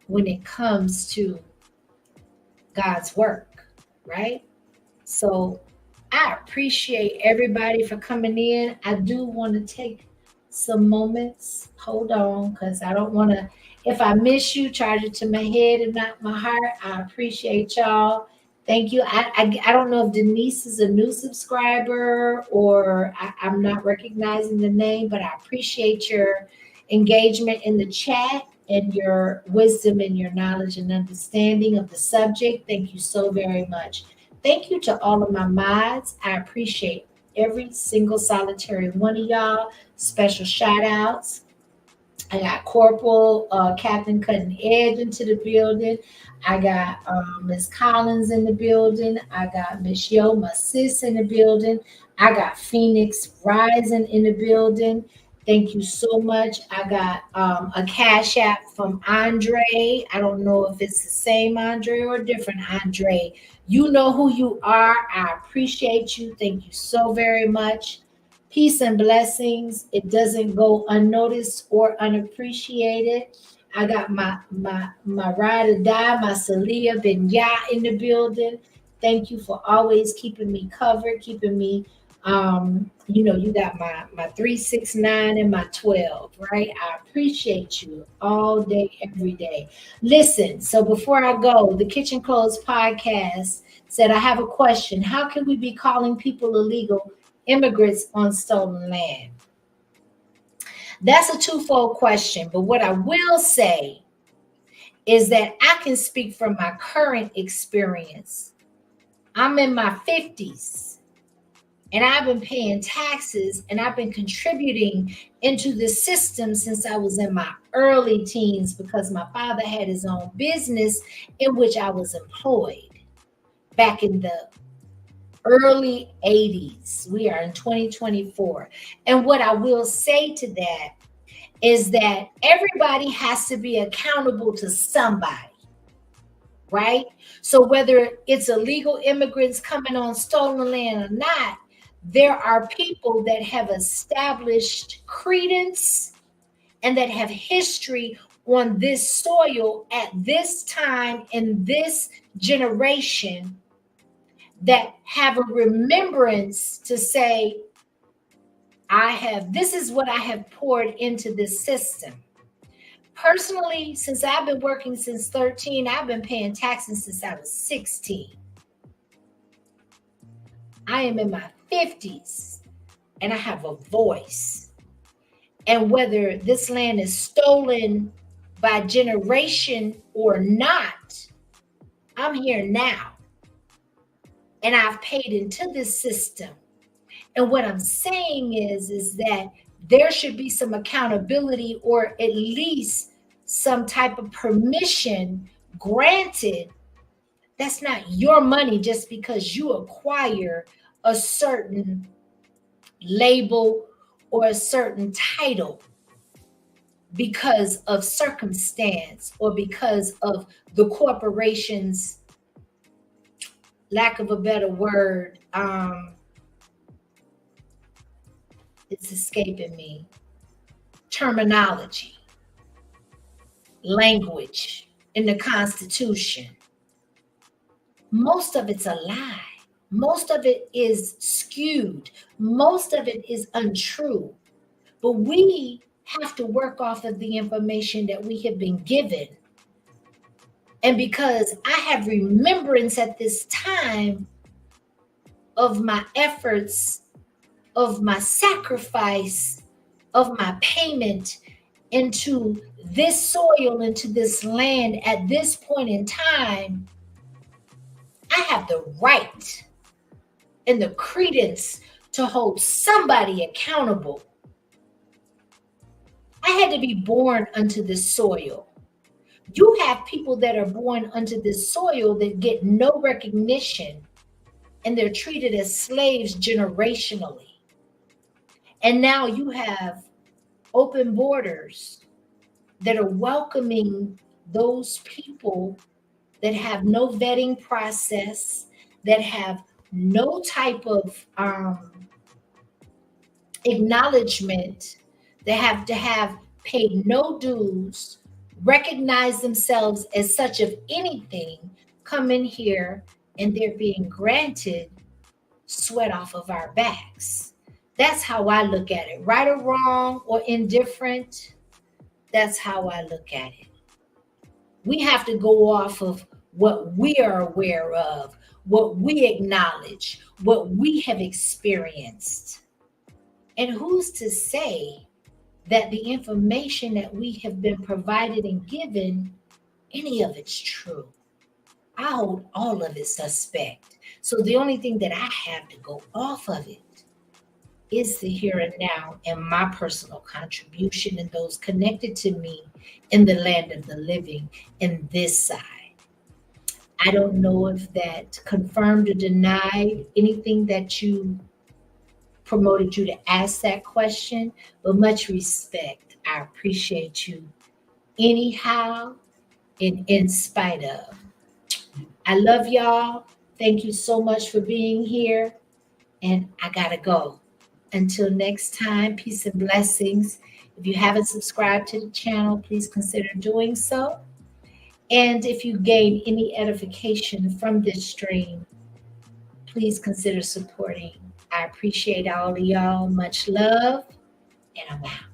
when it comes to God's work, right? So I appreciate everybody for coming in. I do want to take some moments. Hold on, because I don't want to, if I miss you, charge it to my head and not my heart. I appreciate y'all. Thank you. I don't know if Denise is a new subscriber or I'm not recognizing the name, but I appreciate your engagement in the chat and your wisdom and your knowledge and understanding of the subject. Thank you so very much. Thank you to all of my mods. I appreciate every single solitary one of y'all. Special shout outs. I got Corporal Captain Cutting Edge into the building. I got Miss Collins in the building. I got Miss Yo, my sis, in the building. I got Phoenix Rising in the building. Thank you so much. I got a cash app from Andre. I don't know if it's the same Andre or a different Andre. You know who you are. I appreciate you. Thank you so very much. Peace and blessings. It doesn't go unnoticed or unappreciated. I got my ride or die, my Celia Benya in the building. Thank you for always keeping me covered, keeping me, you got my 369 and my 12, right? I appreciate you all day, every day. Listen, so before I go, the Kitchen Clothes podcast said, I have a question. How can we be calling people illegal immigrants on stolen land? That's a twofold question, but what I will say is that I can speak from my current experience. I'm in my 50s and I've been paying taxes and I've been contributing into the system since I was in my early teens, because my father had his own business in which I was employed back in the early 80s. We are in 2024. And what I will say to that is that everybody has to be accountable to somebody, right? So whether it's illegal immigrants coming on stolen land or not, there are people that have established credence and that have history on this soil at this time in this generation that have a remembrance to say, this is what I have poured into this system. Personally, since I've been working since 13, I've been paying taxes since I was 16. I am in my 50s and I have a voice. And whether this land is stolen by generation or not, I'm here now. And I've paid into this system. And what I'm saying is that there should be some accountability, or at least some type of permission granted. That's not your money just because you acquire a certain label or a certain title because of circumstance or because of the corporation's, lack of a better word, it's escaping me, terminology, language in the Constitution. Most of it's a lie. Most of it is skewed. Most of it is untrue. But we have to work off of the information that we have been given. And because I have remembrance at this time of my efforts, of my sacrifice, of my payment into this soil, into this land at this point in time, I have the right and the credence to hold somebody accountable. I had to be born unto this soil. You have people that are born unto this soil that get no recognition, and they're treated as slaves generationally. And now you have open borders that are welcoming those people that have no vetting process, that have no type of acknowledgement. They have to have paid no dues, recognize themselves as such of anything, come in here and they're being granted sweat off of our backs. That's how I look at it. Right or wrong or indifferent, that's how I look at it. We have to go off of what we are aware of, what we acknowledge, what we have experienced. And who's to say that the information that we have been provided and given, any of it's true? I hold all of it suspect. So the only thing that I have to go off of it is the here and now and my personal contribution and those connected to me in the land of the living in this side. I don't know if that confirmed or denied anything that you promoted you to ask that question, but much respect. I appreciate you anyhow and in spite of. I love y'all. Thank you so much for being here. And I gotta go. Until next time, peace and blessings. If you haven't subscribed to the channel, please consider doing so. And if you gain any edification from this stream, please consider supporting. I appreciate all of y'all. Much love, and I'm out.